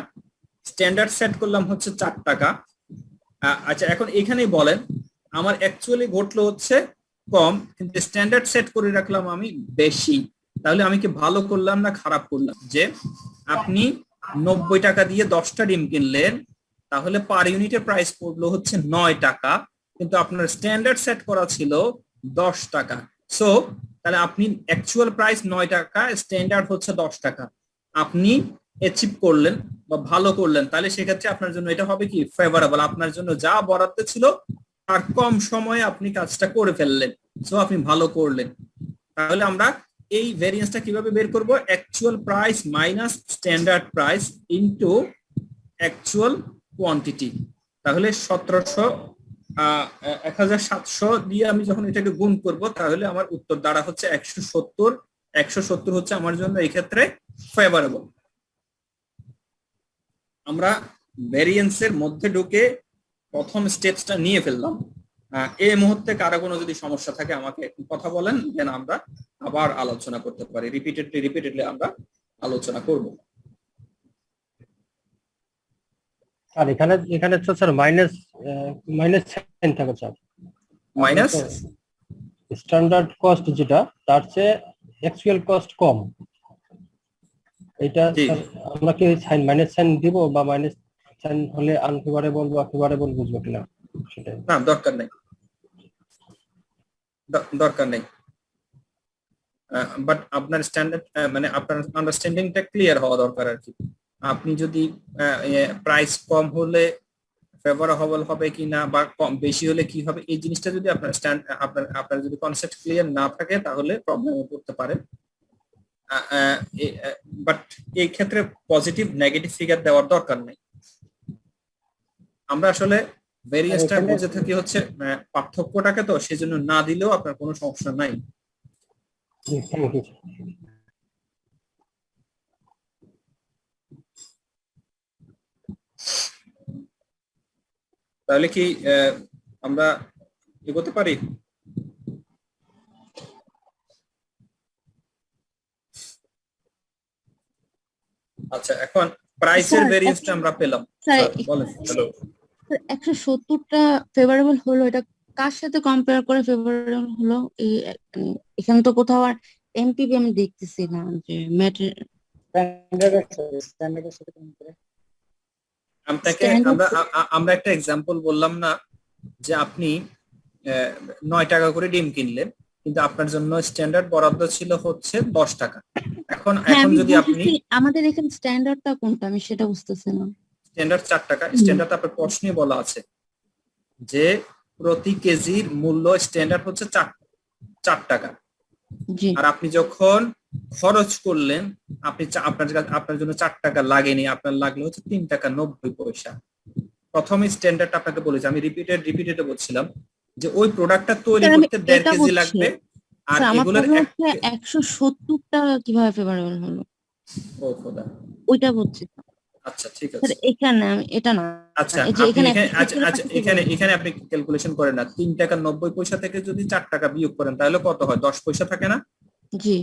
স্ট্যান্ডার্ড সেট করলাম হচ্ছে 4 টাকা। আচ্ছা, এখন এখানেই বলেন আমার অ্যাকচুয়ালি ঘটলো হচ্ছে কম, কিন্তু স্ট্যান্ডার্ড সেট করে রাখলাম আমি বেশি, তাহলে আমি কি ভালো করলাম না খারাপ করলাম? যে আপনি 90 টাকা দিয়ে 10টা ডিম কিনলেন, তাহলে পার ইউনিটের প্রাইস পড়লো হচ্ছে 9 টাকা, কিন্তু আপনার স্ট্যান্ডার্ড সেট করা ছিল 10 টাকা। সো তাহলে আপনি অ্যাকচুয়াল প্রাইস 9 টাকা, স্ট্যান্ডার্ড হচ্ছে 10 টাকা। আপনি অ্যাচিভ করলেন বা ভালো করলেন, তাহলে সেক্ষেত্রে আপনার জন্য এটা হবে কি ফেভারেবল। আপনার জন্য যা বরাদ্দ ছিল আর কম সময়ে আপনি কাজটা করে ফেললেন, সো আপনি ভালো করলেন। তাহলে আমরা এই ভেরিয়েন্সটা কিভাবে বের করব? Actual price minus standard price into actual quantity. তাহলে 1700 দিয়ে আমি যখন এটাকে গুণ করব, তাহলে আমার উত্তর দ্বারা হচ্ছে 170। 170 হচ্ছে আমার জন্য এই ক্ষেত্রে ফেভারেবল। আমরা ভেরিয়েন্সের মধ্যে ঢুকে প্রথম স্টেপসটা নিয়ে ফেললাম। এই মুহূর্তে কারো কোনো যদি সমস্যা থাকে আমাকে কথা বলেন, দেন আমরা আবার আলোচনা করতে পারি। রিপিটেডলি আমরা আলোচনা করব। আর এখানে তো স্যার মাইনাস সাইন থাকে স্যার। মাইনাস স্ট্যান্ডার্ড কস্ট যেটা, তার চেয়ে অ্যাকচুয়াল কস্ট কম। এটা স্যার আমরা কি সাইন মাইনাস সাইন দিব, বা মাইনাস সাইন হলে আনফেভারেবল বা ফেভারেবল বুঝবো কিনা সেটাই। না, দরকার নেই, দরকার নেই। বাট আপনার স্ট্যান্ডার্ড মানে আপনার আন্ডারস্ট্যান্ডিংটা ক্লিয়ার হওয়া দরকার আর কি। আপনি যদি প্রাইস কম হলে ফেভারেবল হবে কিনা বা কম বেশি হলে কি হবে, এই জিনিসটা যদি আপনার আপনার যদি কনসেপ্ট ক্লিয়ার না থাকে, তাহলে প্রবলেমে পড়তে পারে। বাট এই ক্ষেত্রে পজিটিভ নেগেটিভ ফিগার দেওয়ার দরকার নেই। আমরা আসলে ভেরিয়েন্সটা বুঝে থাকি হচ্ছে পার্থক্যটাকে, তো সেজন্য না দিলেও আপনার কোনো সমস্যা নাই। তাহলে কি আমরা এগোতে পারি? আচ্ছা, এখন প্রাইসের ভেরিয়েন্সটা আমরা পেলাম। বলেন। হ্যালো, 170টা ফেভারেবল হলো, এটা কার সাথে কম্পেয়ার করে ফেভারেবল হলো? এখানে তো কোথাও আর এমপিবি আমি দেখতেছি না যে আমরা একটা এক্সাম্পল বললাম না যে আপনি 9 টাকা করে ডিম কিনলেন, কিন্তু আপনার জন্য স্ট্যান্ডার্ড বরাদ্দ ছিল হচ্ছে 10 টাকা। এখন যদি আপনি আমাদের এখানে স্ট্যান্ডার্ডটা কোনটা আমি সেটা বুঝতেছি না। স্ট্যান্ডার্ড 4 টাকা। স্ট্যান্ডার্ড আপনার প্রশ্নে বলা আছে যে প্রতি কেজির মূল্য স্ট্যান্ডার্ড হচ্ছে 4 টাকা। আর আপনি যখন খরচ করলেন, আপনার জন্য 4 টাকা লাগেনি, আপনার লাগলো হচ্ছে 3 টাকা 90 পয়সা। প্রথমে স্ট্যান্ডার্ড আপনাকে বলেছি, আমি রিপিটেড বলছিলাম যে ওই প্রোডাক্টটা তৈরি করতে 1.5 কেজি লাগবে। আর এগুলোর 170টা কিভাবে ফেভারেবল হলো ওইটা বলছি। আচ্ছা, ঠিক আছে। এখানে এটা না। আচ্ছা, এখানে আপনি ক্যালকুলেশন করেন না। 3 টাকা 90 পয়সা থেকে যদি 4 টাকা বিয়োগ করেন, তাহলে কত হয়? 10 পয়সা থাকে না? জি,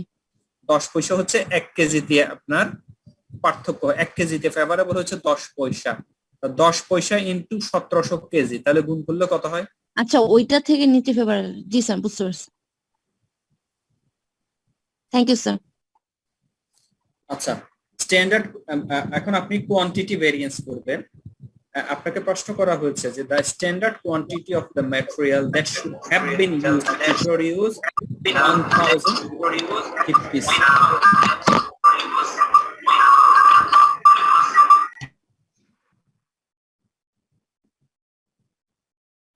10 পয়সা হচ্ছে 1 কেজিতে আপনার পার্থক্য। 1 কেজিতে ফেভারেবল হচ্ছে 10 পয়সা। 10 পয়সা ইনটু 1700 কেজি, তাহলে গুণ করলে কত হয়? আচ্ছা, ওইটা থেকে নিচে ফেভারেবল। জি স্যার, বুঝতে পারছি। Thank you sir. আচ্ছা, স্ট্যান্ডার্ড। এখন আপনি কোয়ান্টিটি ভেরিয়েন্স করবেন। আপনাকে প্রশ্ন করা হয়েছে যে the standard quantity of the material that should have been used to produce 1000 hip piece.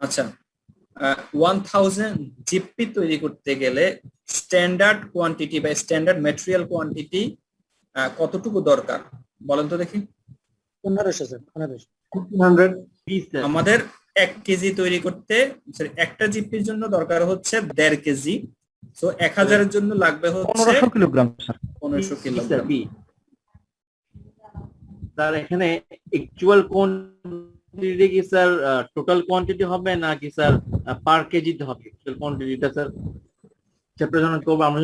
আচ্ছা, 1000 জিপি তৈরি করতে গেলে স্ট্যান্ডার্ড কোয়ান্টিটি বা স্ট্যান্ডার্ড ম্যাটেরিয়াল কোয়ান্টিটি কতটুকু দরকার বলেন তো দেখি? 1500 স্যার, 1500। আমাদের 1 কেজি তৈরি করতে, একটা জিপির জন্য দরকার হচ্ছে 1.5 কেজি। সো 1000 এর জন্য লাগবে হচ্ছে 1500 কিলোগ্রাম স্যার। 1500 কিলোগ্রাম। স্যার এখানে অ্যাকচুয়াল কোয়ান্টিটি কি স্যার টোটাল কোয়ান্টিটি হবে নাকি স্যার পার কেজিতে হবে? অ্যাকচুয়াল কোয়ান্টিটিটা স্যার চ্যাপ্টার জন্য করব আমরা,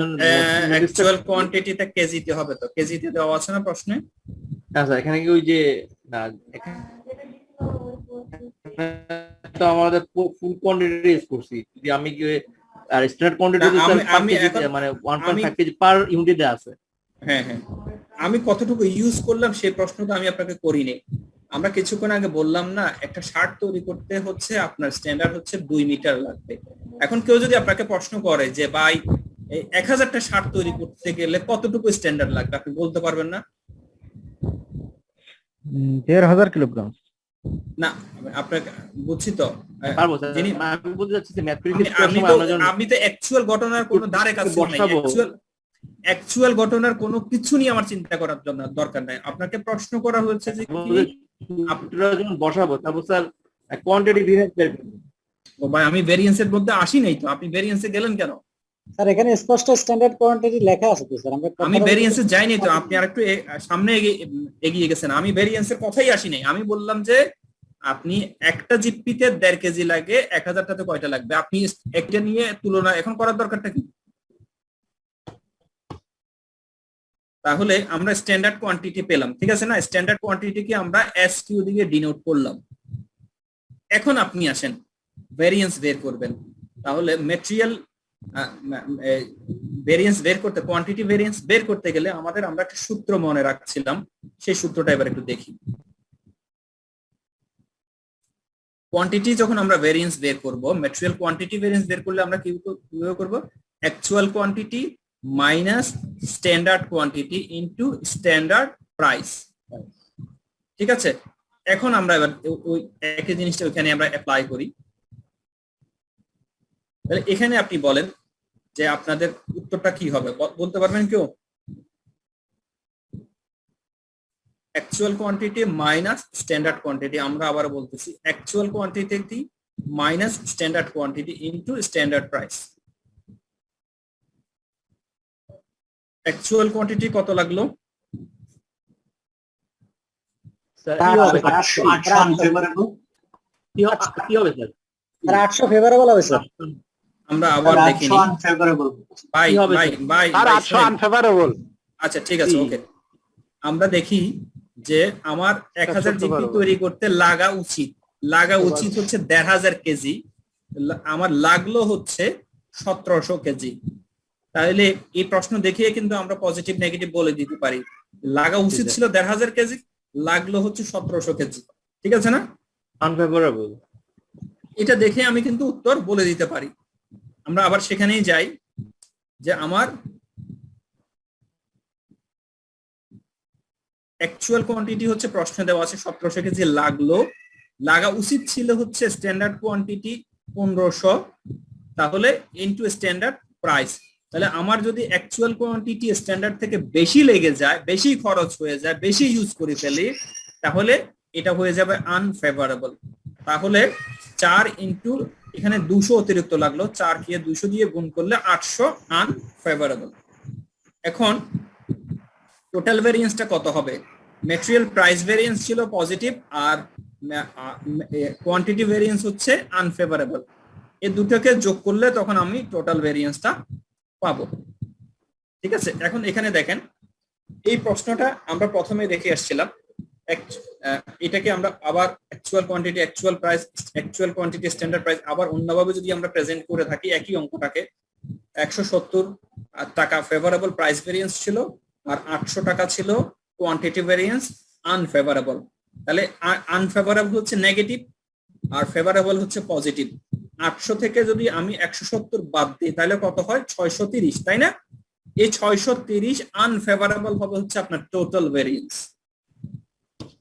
অ্যাকচুয়াল কোয়ান্টিটিটা কেজিতে হবে। তো কেজিতে দেওয়া আছে না প্রশ্নে? হ্যাঁ স্যার, এখানে কি ওই যে না, তো আমাদের ফুল কোয়ান্টিটি ইউজ করছি। যদি আমি কি আর স্ট্যান্ডার্ড কোয়ান্টিটি মানে 1.5 কেজি পার ইউনিটে আছে। হ্যাঁ, আমি কতটুকু ইউজ করলাম সেই প্রশ্নটা আমি আপনাকে করিনি। আমরা কিছুক্ষণ আগে বললাম না, একটা শার্ট তৈরি করতে হচ্ছে আপনার স্ট্যান্ডার্ড হচ্ছে 2 মিটার লাগবে। এখন কেউ যদি আপনাকে প্রশ্ন করে যে ভাই 1000টা শার্ট তৈরি করতে গেলে কতটুকু স্ট্যান্ডার্ড লাগবে, আপনি বলতে পারবেন না? 1500 কিলোগ্রাম। না, আপনাকে বুঝছি তো। পারবো স্যার, যিনি- আমি বলতে চাচ্ছি যে ম্যাথমেটিক্স করার আপনি সময় তো আমরা যখন আপনি তো অ্যাকচুয়াল ঘটনার কোনো ধারে কাছে নাই, বসাবো। অ্যাকচুয়াল ঘটনার কোনো কিছু নিয়ে আমার চিন্তা করার জন্য দরকার নাই। আপনাকে প্রশ্ন করা হচ্ছে যে কি আপনারা যখন বসাবো তারপর স্যার কোয়ান্টিটি ভেরিয়েন্স বের করবো। ও ভাই, আমি ভেরিয়েন্সের মধ্যে আসি নাই তো, আপনি ভেরিয়েন্সে গেলেন কেন? স্যার এখানে স্পষ্ট স্ট্যান্ডার্ড কোয়ান্টিটি লেখা আছে তো স্যার, আমরা আমি ভেরিয়েন্সে যাইনি তো, আপনি আরেকটু সামনে এগিয়ে গেছেন। আমি ভেরিয়েন্সের কথাই আসি নাই। আমি বললাম যে আপনি একটা জিপিতে 1.5 কেজি লাগে, 1000টাতে কয়টা লাগবে, আপনি একটা নিয়ে তুলনা এখন করার দরকারটা কি? তাহলে আমরা স্ট্যান্ডার্ড কোয়ান্টিটি পেলাম, ঠিক আছে না? স্ট্যান্ডার্ড কোয়ান্টিটিকে আমরা এসকিউ দিয়ে ডিনোট করলাম। এখন আপনি আসেন ভেরিয়েন্স বের করবেন। তাহলে ম্যাটেরিয়াল ভেরিয়েন্স বের করতে, কোয়ান্টিটি ভেরিয়েন্স বের করতে গেলে আমরা একটা সূত্র মনে রাখছিলাম, সেই সূত্রটা এবার একটু দেখি। কোয়ান্টিটি যখন আমরা ভেরিয়েন্স বের করব, ম্যাটেরিয়াল কোয়ান্টিটি ভেরিয়েন্স বের করলে আমরা কিভাবে করব? Actual quantity minus standard quantity into standard price. ঠিক আছে, এখন আমরা এবার ওই একই জিনিসটা ওখানে আমরা অ্যাপ্লাই করি। তাহলে এখানে আপনি বলেন যে আপনাদের উত্তরটা কি হবে, বলতে পারবেন কেউ? Actual quantity minus standard quantity, আমরা আবার বলতেছি actual quantity minus standard quantity into standard price. Actual quantity কত লাগলো? স্যার কি হবে? 800 আনফেভারেবল কি হবে স্যার? স্যার 800 ফেভারেবল হবে স্যার। আমরা আবার দেখি নি ভাই কি হবে ভাই স্যার? ভাই আর ভাই, 800 শুনেন। আনফেভারেবল। আচ্ছা ঠিক আছে, ওকে। আমরা দেখি যে আমার 1000 জিপি তৈরি করতে লাগা উচিত হচ্ছে 1500 কেজি, আমার লাগলো হচ্ছে 1700 কেজি। তাহলে এই প্রশ্ন দেখিয়ে কিন্তু আমরা পজিটিভ নেগেটিভ বলে দিতে পারি। লাগা উচিত ছিল 1500 কেজি, লাগলো হচ্ছে 1700 কেজি, ঠিক আছে না? আনফেভারেবল। এটা দেখে আমি কিন্তু উত্তর বলে দিতে পারি। আমরা আবার সেখানেই যাই যে আমার অ্যাকচুয়াল কোয়ান্টিটি হচ্ছে প্রশ্নে দেওয়া আছে 1700 কেজি লাগলো, লাগা উচিত ছিল হচ্ছে স্ট্যান্ডার্ড কোয়ান্টিটি 1500, তাহলে ইনটু স্ট্যান্ডার্ড প্রাইস। তাহলে আমার যদি অ্যাকচুয়াল কোয়ান্টিটি স্ট্যান্ডার্ড থেকে বেশি লেগে যায়, বেশি খরচ হয়ে যায়, বেশি ইউজ করে ফেলি, তাহলে এটা হয়ে যাবে আনফেভারেবল। তাহলে 4 ইনটু এখানে 200 অতিরিক্ত লাগলো, 4 কে 200 দিয়ে গুণ করলে 800 আনফেভারেবল। এখন টোটাল ভেরিয়েন্সটা কত হবে? ম্যাটেরিয়াল প্রাইস ভেরিয়েন্স ছিল পজিটিভ আর কোয়ান্টিটি ভেরিয়েন্স হচ্ছে আনফেভারেবল। এই দুটোকে যোগ করলে তখন আমি টোটাল ভেরিয়েন্সটা পাবো, ঠিক আছে? এখন এখানে দেখেন, এই প্রশ্নটা আমরা প্রথমে দেখে আসছিলাম, এটাকে আমরা আবার actual quantity, actual price, actual quantity, standard price আবার অন্যভাবে যদি আমরা প্রেজেন্ট করে থাকি একই অঙ্কটাকে, 170 টাকা ফেভারেবল প্রাইস ভেরিয়েন্স ছিল আর 800 টাকা ছিল কোয়ান্টিটি ভেরিয়েন্স আনফেভারেবল। তাহলে আনফেভারেবল হচ্ছে নেগেটিভ আর ফেভারেবল হচ্ছে পজিটিভ। 800 থেকে যদি আমি 170 বাদ দিই তাহলে কত হয়? 630, তাই না? এই 630 আনফেভারেবল হবে হচ্ছে আপনার টোটাল ভেরিয়েন্স।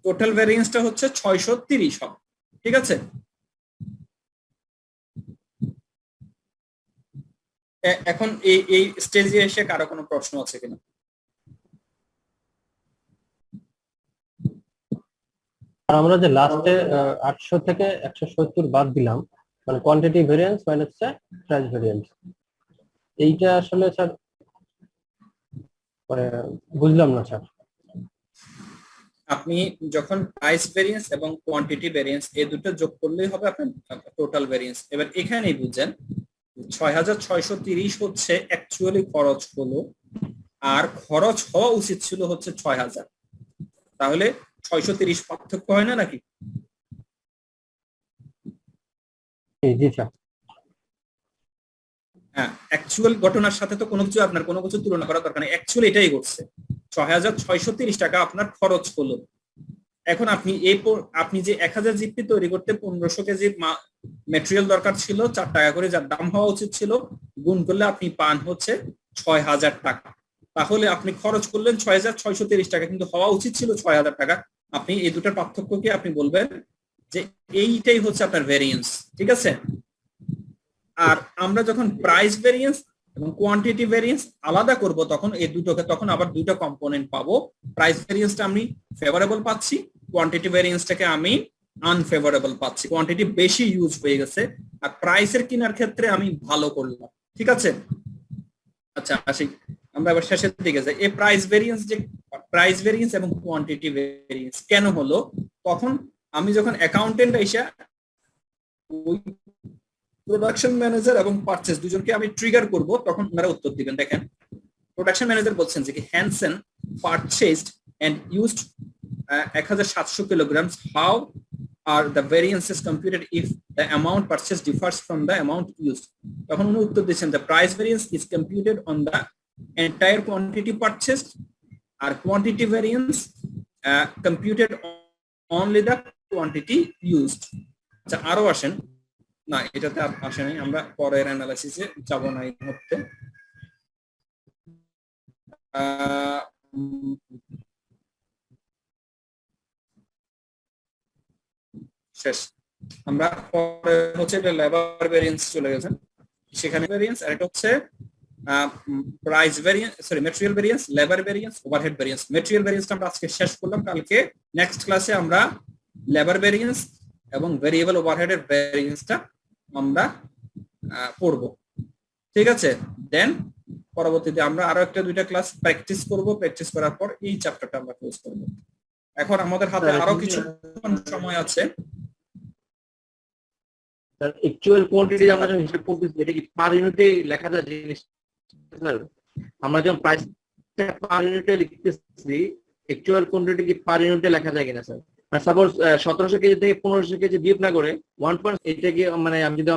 টোটাল ভেরিয়েন্সটা হচ্ছে 630 হবে, ঠিক আছে? এখন এই স্টেজে এসে কারো কোনো প্রশ্ন আছে কিনা? আর আমরা যে লাস্টে 800 থেকে 170 বাদ দিলাম, মানে quantity variance minus price variance, এইটা আসলে স্যার মানে বুঝলাম না স্যার। আপনি যখন প্রাইস ভেরিয়েন্স এবং কোয়ান্টিটি ভেরিয়েন্স এই দুটো যোগ করলেই হবে আপনার টোটাল ভেরিয়েন্স। এবার এখানেই বুঝছেন 6630 হচ্ছে অ্যাকচুয়ালি খরচ হলো, আর খরচ হওয়া উচিত ছিল হচ্ছে 6000, তাহলে 630 পার্থক্য হয় না নাকি? জি স্যার। হ্যাঁ, অ্যাকচুয়াল ঘটনার সাথে তো কোনো কিছু আপনার কোনো কিছু তুলনা করার দরকার নেই, অ্যাকচুয়ালি এটাই ঘটছে। 6630 টাকা আপনার খরচ হলো, এখন আপনি যে 1000 জিপি তৈরি করতে 1500 কেজি মেটেরিয়াল দরকার ছিল 4 টাকা করে, যার দাম হওয়া উচিত ছিল, গুণ করলে আপনি পান হচ্ছে 6000 টাকা। তাহলে আপনি খরচ করলেন 6630 টাকা, কিন্তু হওয়া উচিত ছিল 6000 টাকা। আপনি এই দুটার পার্থক্যকে আপনি বলবেন যে এইটাই হচ্ছে আপনার ভেরিয়েন্স, ঠিক আছে? আর আমরা যখন প্রাইস ভেরিয়েন্স এবং কোয়ান্টিটি ভেরিয়েন্স আলাদা করব, তখন এই দুটোকে তখন আবার দুটো কম্পোনেন্ট পাবো। প্রাইস ভেরিয়েন্সটা আমি ফেভারেবল পাচ্ছি, কোয়ান্টিটি ভেরিয়েন্সটাকে আমি আনফেভারেবল পাচ্ছি। কোয়ান্টিটি বেশি ইউজ হয়ে গেছে, আর প্রাইসের কেনার ক্ষেত্রে আমি ভালো করলাম, ঠিক আছে? আচ্ছা আসি আমরা এবার শেষের দিকে যাই। এই প্রাইস ভেরিয়েন্স এবং কোয়ান্টিটি ভেরিয়েন্স কেন হলো? তখন আমি যখন অ্যাকাউন্টেন্ট এসে ওই প্রোডাকশন ম্যানেজার এবং পারচেজ দুজনকে আমি ট্রিগার করব, তখন ওনারা উত্তর দিবেন। দেখেন, প্রোডাকশন ম্যানেজার বলছেন যে কি Hansen purchased and used 1700 kilograms. How are the variances computed if the amount purchased differs from the amount used? তখন উনি উত্তর দিচ্ছেন the price variance is computed on the entire quantity purchased, R quantity variance computed only the quantity used. আচ্ছা আরো আসেন, না এটাতে আসে নাই, আমরা পরের অ্যানালাইসিসে যাব না এই মুহূর্তে। শেষ। আমরা পরে হচ্ছে এটা লেবার ভেরিয়েন্স চলে গেছে, সেখানে ভেরিয়েন্স, আর এটা হচ্ছে price variance, sorry material variance, labour variance, overhead variance. Material ভেরিয়েন্সটা আমরা আজকে শেষ করলাম, কালকে নেক্সট ক্লাসে আমরা লেবার ভেরিয়েন্স এবং ভেরিয়েবল ওভারহেডের ভেরিয়েন্সটা আমরা পড়বো, ঠিক আছে? দেন পরবর্তীতে আমরা আরো একটা দুইটা ক্লাস প্র্যাকটিস করব, প্র্যাকটিস করার পর এই চ্যাপ্টারটা আমরা ক্লোজ করব। এখন আমাদের হাতে আরো কিছু সময় আছে। স্যার অ্যাকচুয়াল কোয়ান্টিটি আমরা যখন হিসাব করতেছি, এটা কি পার ইউনিটে লেখা যায় জিনিস? স্যার আমরা যখন প্রাইসটা পার ইউনিটে লিখতেছি, অ্যাকচুয়াল কোয়ান্টিটি কি পার ইউনিটে লেখা যায় কিনা স্যার? সাপোজ 1700 কেজি থেকে 1500 কেজি বিয়োগ না করে 1. এটা কি মানে আমি যদি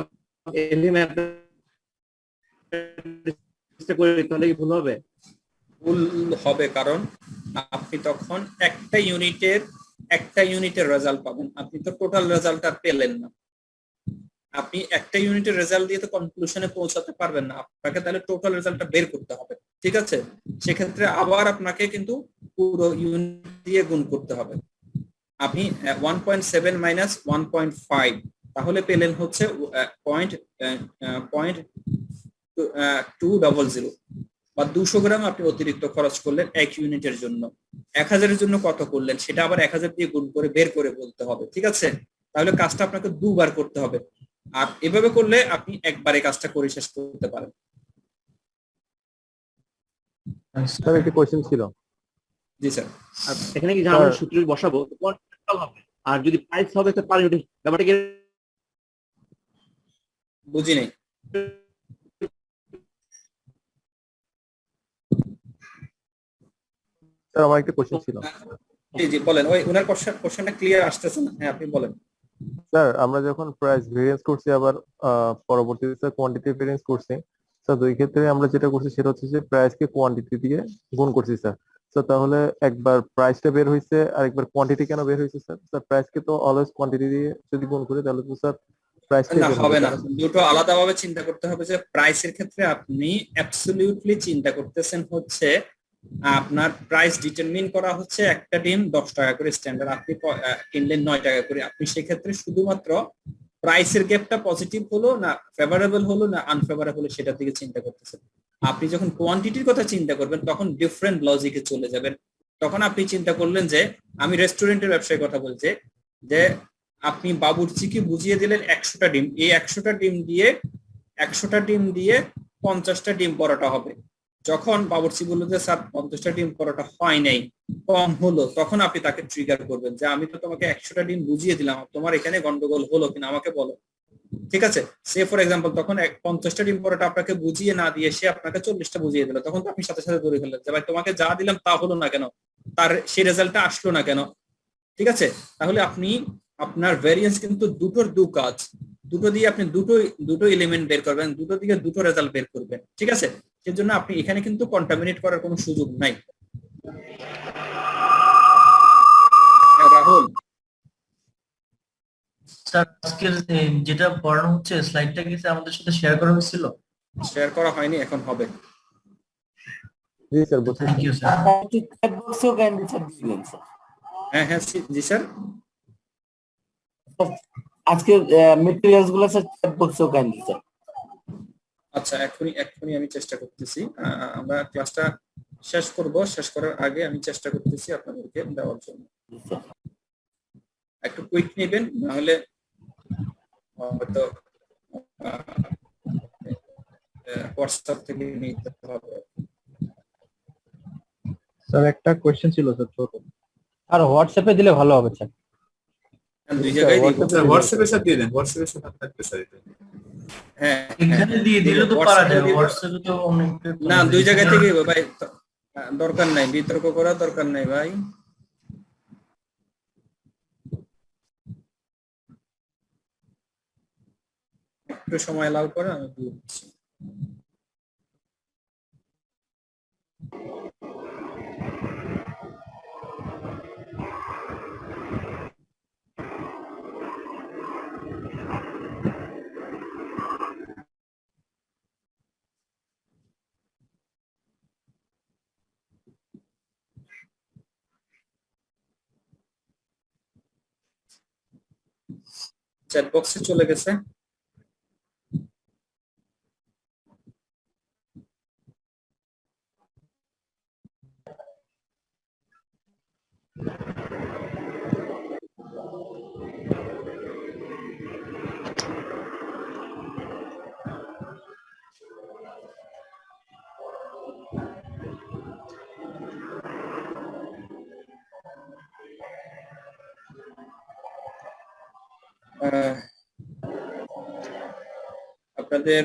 করি তাহলে কি ভুল হবে? ভুল হবে, কারণ আপনি তখন একটা ইউনিটের রেজাল্ট পাবেন, আপনি তো টোটাল রেজাল্টটা পেলেন না। আপনি একটা ইউনিটের রেজাল্ট দিয়ে তো কনক্লুশনে পৌঁছাতে পারবেন না, আপনাকে তাহলে টোটাল রেজাল্টটা বের করতে হবে, ঠিক আছে? সেক্ষেত্রে আবার আপনাকে কিন্তু পুরো ইউনিট দিয়ে গুণ করতে হবে। আপনি 1.7 মাইনাস 1.5 তাহলে পেলেন হচ্ছে 0.200 বা 200 গ্রাম আপনি অতিরিক্ত খরচ করলেন এক ইউনিটের জন্য। 1000 এর জন্য কত করলেন সেটা আবার 1000 দিয়ে গুণ করে বের করে বলতে হবে, ঠিক আছে? তাহলে কাজটা আপনাকে দুবার করতে হবে, আর এভাবে করলে আপনি একবারে কাজটা করে শেষ করতে পারেন। স্যার একটা কোশ্চেন ছিল। জি স্যার। এখানে কি আমরা সূত্র বসাবো, হবে, আর যদি প্রাইস হবে তো পার ইউনিট ব্যাপারটা কি? বুঝি নাই। স্যার আমার একটা কোশ্চেন ছিল। জি জি বলেন, ওই ওনার কোশ্চেনটা ক্লিয়ার আসতেছে না। হ্যাঁ আপনি বলেন। স্যার আমরা যখন প্রাইস ভেরিয়েন্স করছি, আবার পরবর্তীতে কোয়ান্টিটি ভেরিয়েন্স করছি, স্যার দুই ক্ষেত্রে আমরা যেটা করছি সেটা হচ্ছে যে প্রাইসকে কোয়ান্টিটি দিয়ে গুণ করছি স্যার। স্যার তাহলে একবার প্রাইসটা বের হয়েছে আর একবার কোয়ান্টিটি কেন বের হয়েছে স্যার? স্যার প্রাইসকে তো অলওয়েজ কোয়ান্টিটি দিয়ে যদি গুণ করি তাহলে তো স্যার প্রাইসটা না হবে না, দুটো আলাদাভাবে চিন্তা করতে হবে। যে প্রাইসের ক্ষেত্রে আপনি অ্যাবসলিউটলি চিন্তা করতেছেন হচ্ছে আপনার প্রাইস ডিটারমিন করা হচ্ছে একটা ডিম 10 টাকা করে স্ট্যান্ডার্ড, আপনি কিনলেন 9 টাকা করে। আপনি সেক্ষেত্রে শুধুমাত্র প্রাইসের গ্যাপটা পজিটিভ হলো না ফেভারেবল হলো না আনফেভারেবল হলো সেটার দিকে চিন্তা করতেছেন। আপনি যখন কোয়ান্টিটির কথা চিন্তা করবেন তখন ডিফারেন্ট লজিকে চলে যাবেন। তখন আপনি চিন্তা করলেন যে আমি রেস্টুরেন্টের ব্যবসায় কথা বলছি, যে আপনি বাবুর্চিকে বুঝিয়ে দিলেন 100টা ডিম, এই 100টা ডিম দিয়ে 50টা ডিম পরোটা হবে। যখন বাবুর্চি বললো যে স্যার 50টা ডিম পরোটা হয় নাই, কম হলো, তখন আপনি তাকে ট্রিগার করবেন যে আমি তো তোমাকে 100টা ডিম বুঝিয়ে দিলাম, তোমার এখানে গন্ডগোল হলো কিনা আমাকে বলো, ঠিক আছে? সে ফর এক্সাম্পল তখন 50টা ডিম পরোটা আপনাকে বুঝিয়ে না দিয়ে সে আপনাকে 40টা বুঝিয়ে দিল, তখন তো আপনি সাথে সাথে ধরে ফেললেন যে ভাই তোমাকে যা দিলাম তা হলো না কেন, তার সেই রেজাল্টটা আসলো না কেন, ঠিক আছে? তাহলে আপনি আপনার ভেরিয়েন্স কিন্তু দুটোর দু কাজ, দুটো দিয়ে আপনি দুটো এলিমেন্ট বের করবেন, দুটো দিকে দুটো রেজাল্ট বের করবেন, ঠিক আছে? সেজন্য আপনি এখানে কিন্তু কন্টামিনেট করার কোনো সুযোগ নাই। রাহুল স্যার আজকের যেটা পড়ানো হচ্ছে স্লাইডটা কি স্যার আমাদের সাথে শেয়ার করা হয়েছিল? শেয়ার করা হয়নি, এখন হবে। জি স্যার বুঝতে থ্যাংক ইউ স্যার। একটু চ্যাট বক্সেও কাইন্ডলি স্যার দিবেন স্যার। হ্যাঁ হ্যাঁ জি স্যার। আজকের মেটেরিয়ালস গুলো স্যার চ্যাট বক্সেও কাইন্ডলি স্যার। আচ্ছা এখনই আমি চেষ্টা করতেছি। আমরা ক্লাসটা শেষ করব, শেষ করার আগে আমি চেষ্টা করতেছি আপনাদেরকে দেওয়ার জন্য। একটু কুইক নেবেন, নাহলে হয়তো হোয়াটসঅ্যাপ থেকে নিতে হবে। স্যার একটা কোশ্চেন ছিল স্যার ছোট। আর হোয়াটসঅ্যাপে দিলে ভালো হবে স্যার। দুই জায়গায় দিব। হোয়াটসঅ্যাপে স্যার দিয়ে দেন, হোয়াটসঅ্যাপে স্যার থাকবে স্যার এটা। হ্যাঁ এখানে দিয়ে দিলে তো পারা যাবে, হোয়াটসঅ্যাপে তো অনেক না, দুই জায়গা থেকে ভাই, দরকার নাই, বিতর্ক করার দরকার নাই ভাই। একটু সময় লাভ করে আমি দিয়ে দিচ্ছি। চ্যাট বক্সে চলে গেছে। আপনাদের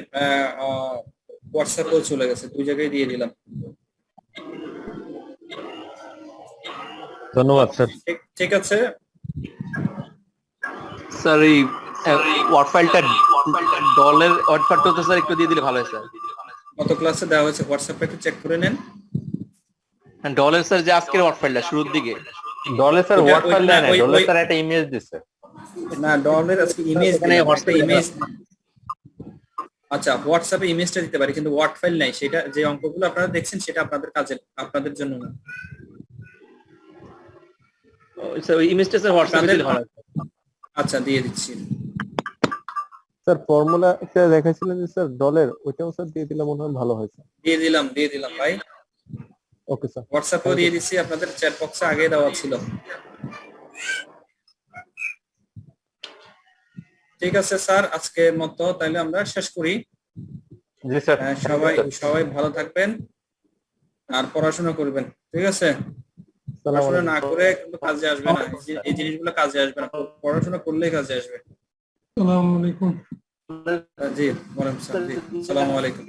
হোয়াটসঅ্যাপেও চলে গেছে, দুই জায়গায় দিয়ে দিলাম। ধন্যবাদ স্যার। ঠিক আছে স্যার এই ওয়ার্ড ফাইলটা ডলের ওয়ার্ড ফাইলটা তো স্যার একটু দিয়ে দিলে ভালো হয় স্যার। কত ক্লাসে দেওয়া হয়েছে হোয়াটসঅ্যাপে একটু চেক করে নেন। ডলের স্যার যে আজকের ওয়ার্ড ফাইলটা শুরুর দিকে ডলে স্যার ওয়ার্ড ফাইল দেয় না, ওই- ডলে ওই- স্যার একটা ইমেজ দিছে। না, ডলের আজকে ইমেজ ওখানে হোয়াটসঅ্যাপে ইমেজ। আচ্ছা হোয়াটসঅ্যাপে ইমেজটা দিতে পারি, কিন্তু ওয়ার্ড ফাইল নাই। সেটা যে অঙ্কগুলো আপনারা দেখছেন সেটা আপনাদের কাজে, আপনাদের জন্য না। স্যার ওই ইমেজটা স্যার হোয়াটসঅ্যাপে দিলে ভালো হয়। আচ্ছা দিয়ে দিচ্ছি। স্যার ফর্মুলা একটা দেখাইছিলেন যে স্যার ডলের, ওইটাও স্যার দিয়ে দিলে মনে হয় ভালো হয়েছে। দিয়ে দিলাম ভাই। Okay sir. হোয়াটসঅ্যাপেও দিয়ে দিচ্ছি, আপনাদের চ্যাট বক্সে আগে দেওয়া ছিল। ঠিক আছে স্যার, আজকের মতো তাহলে আমরা শেষ করি। জি স্যার। সবাই ভালো থাকবেন আর পড়াশোনা করবেন, ঠিক আছে? পড়াশোনা না করে কিন্তু কাজে আসবে না, এই জিনিসগুলো কাজে আসবে না, পড়াশোনা করলেই কাজে আসবে। আসসালামু আলাইকুম। জি ওয়ালাইকুম আসসালাম। জি আসসালামু আলাইকুম।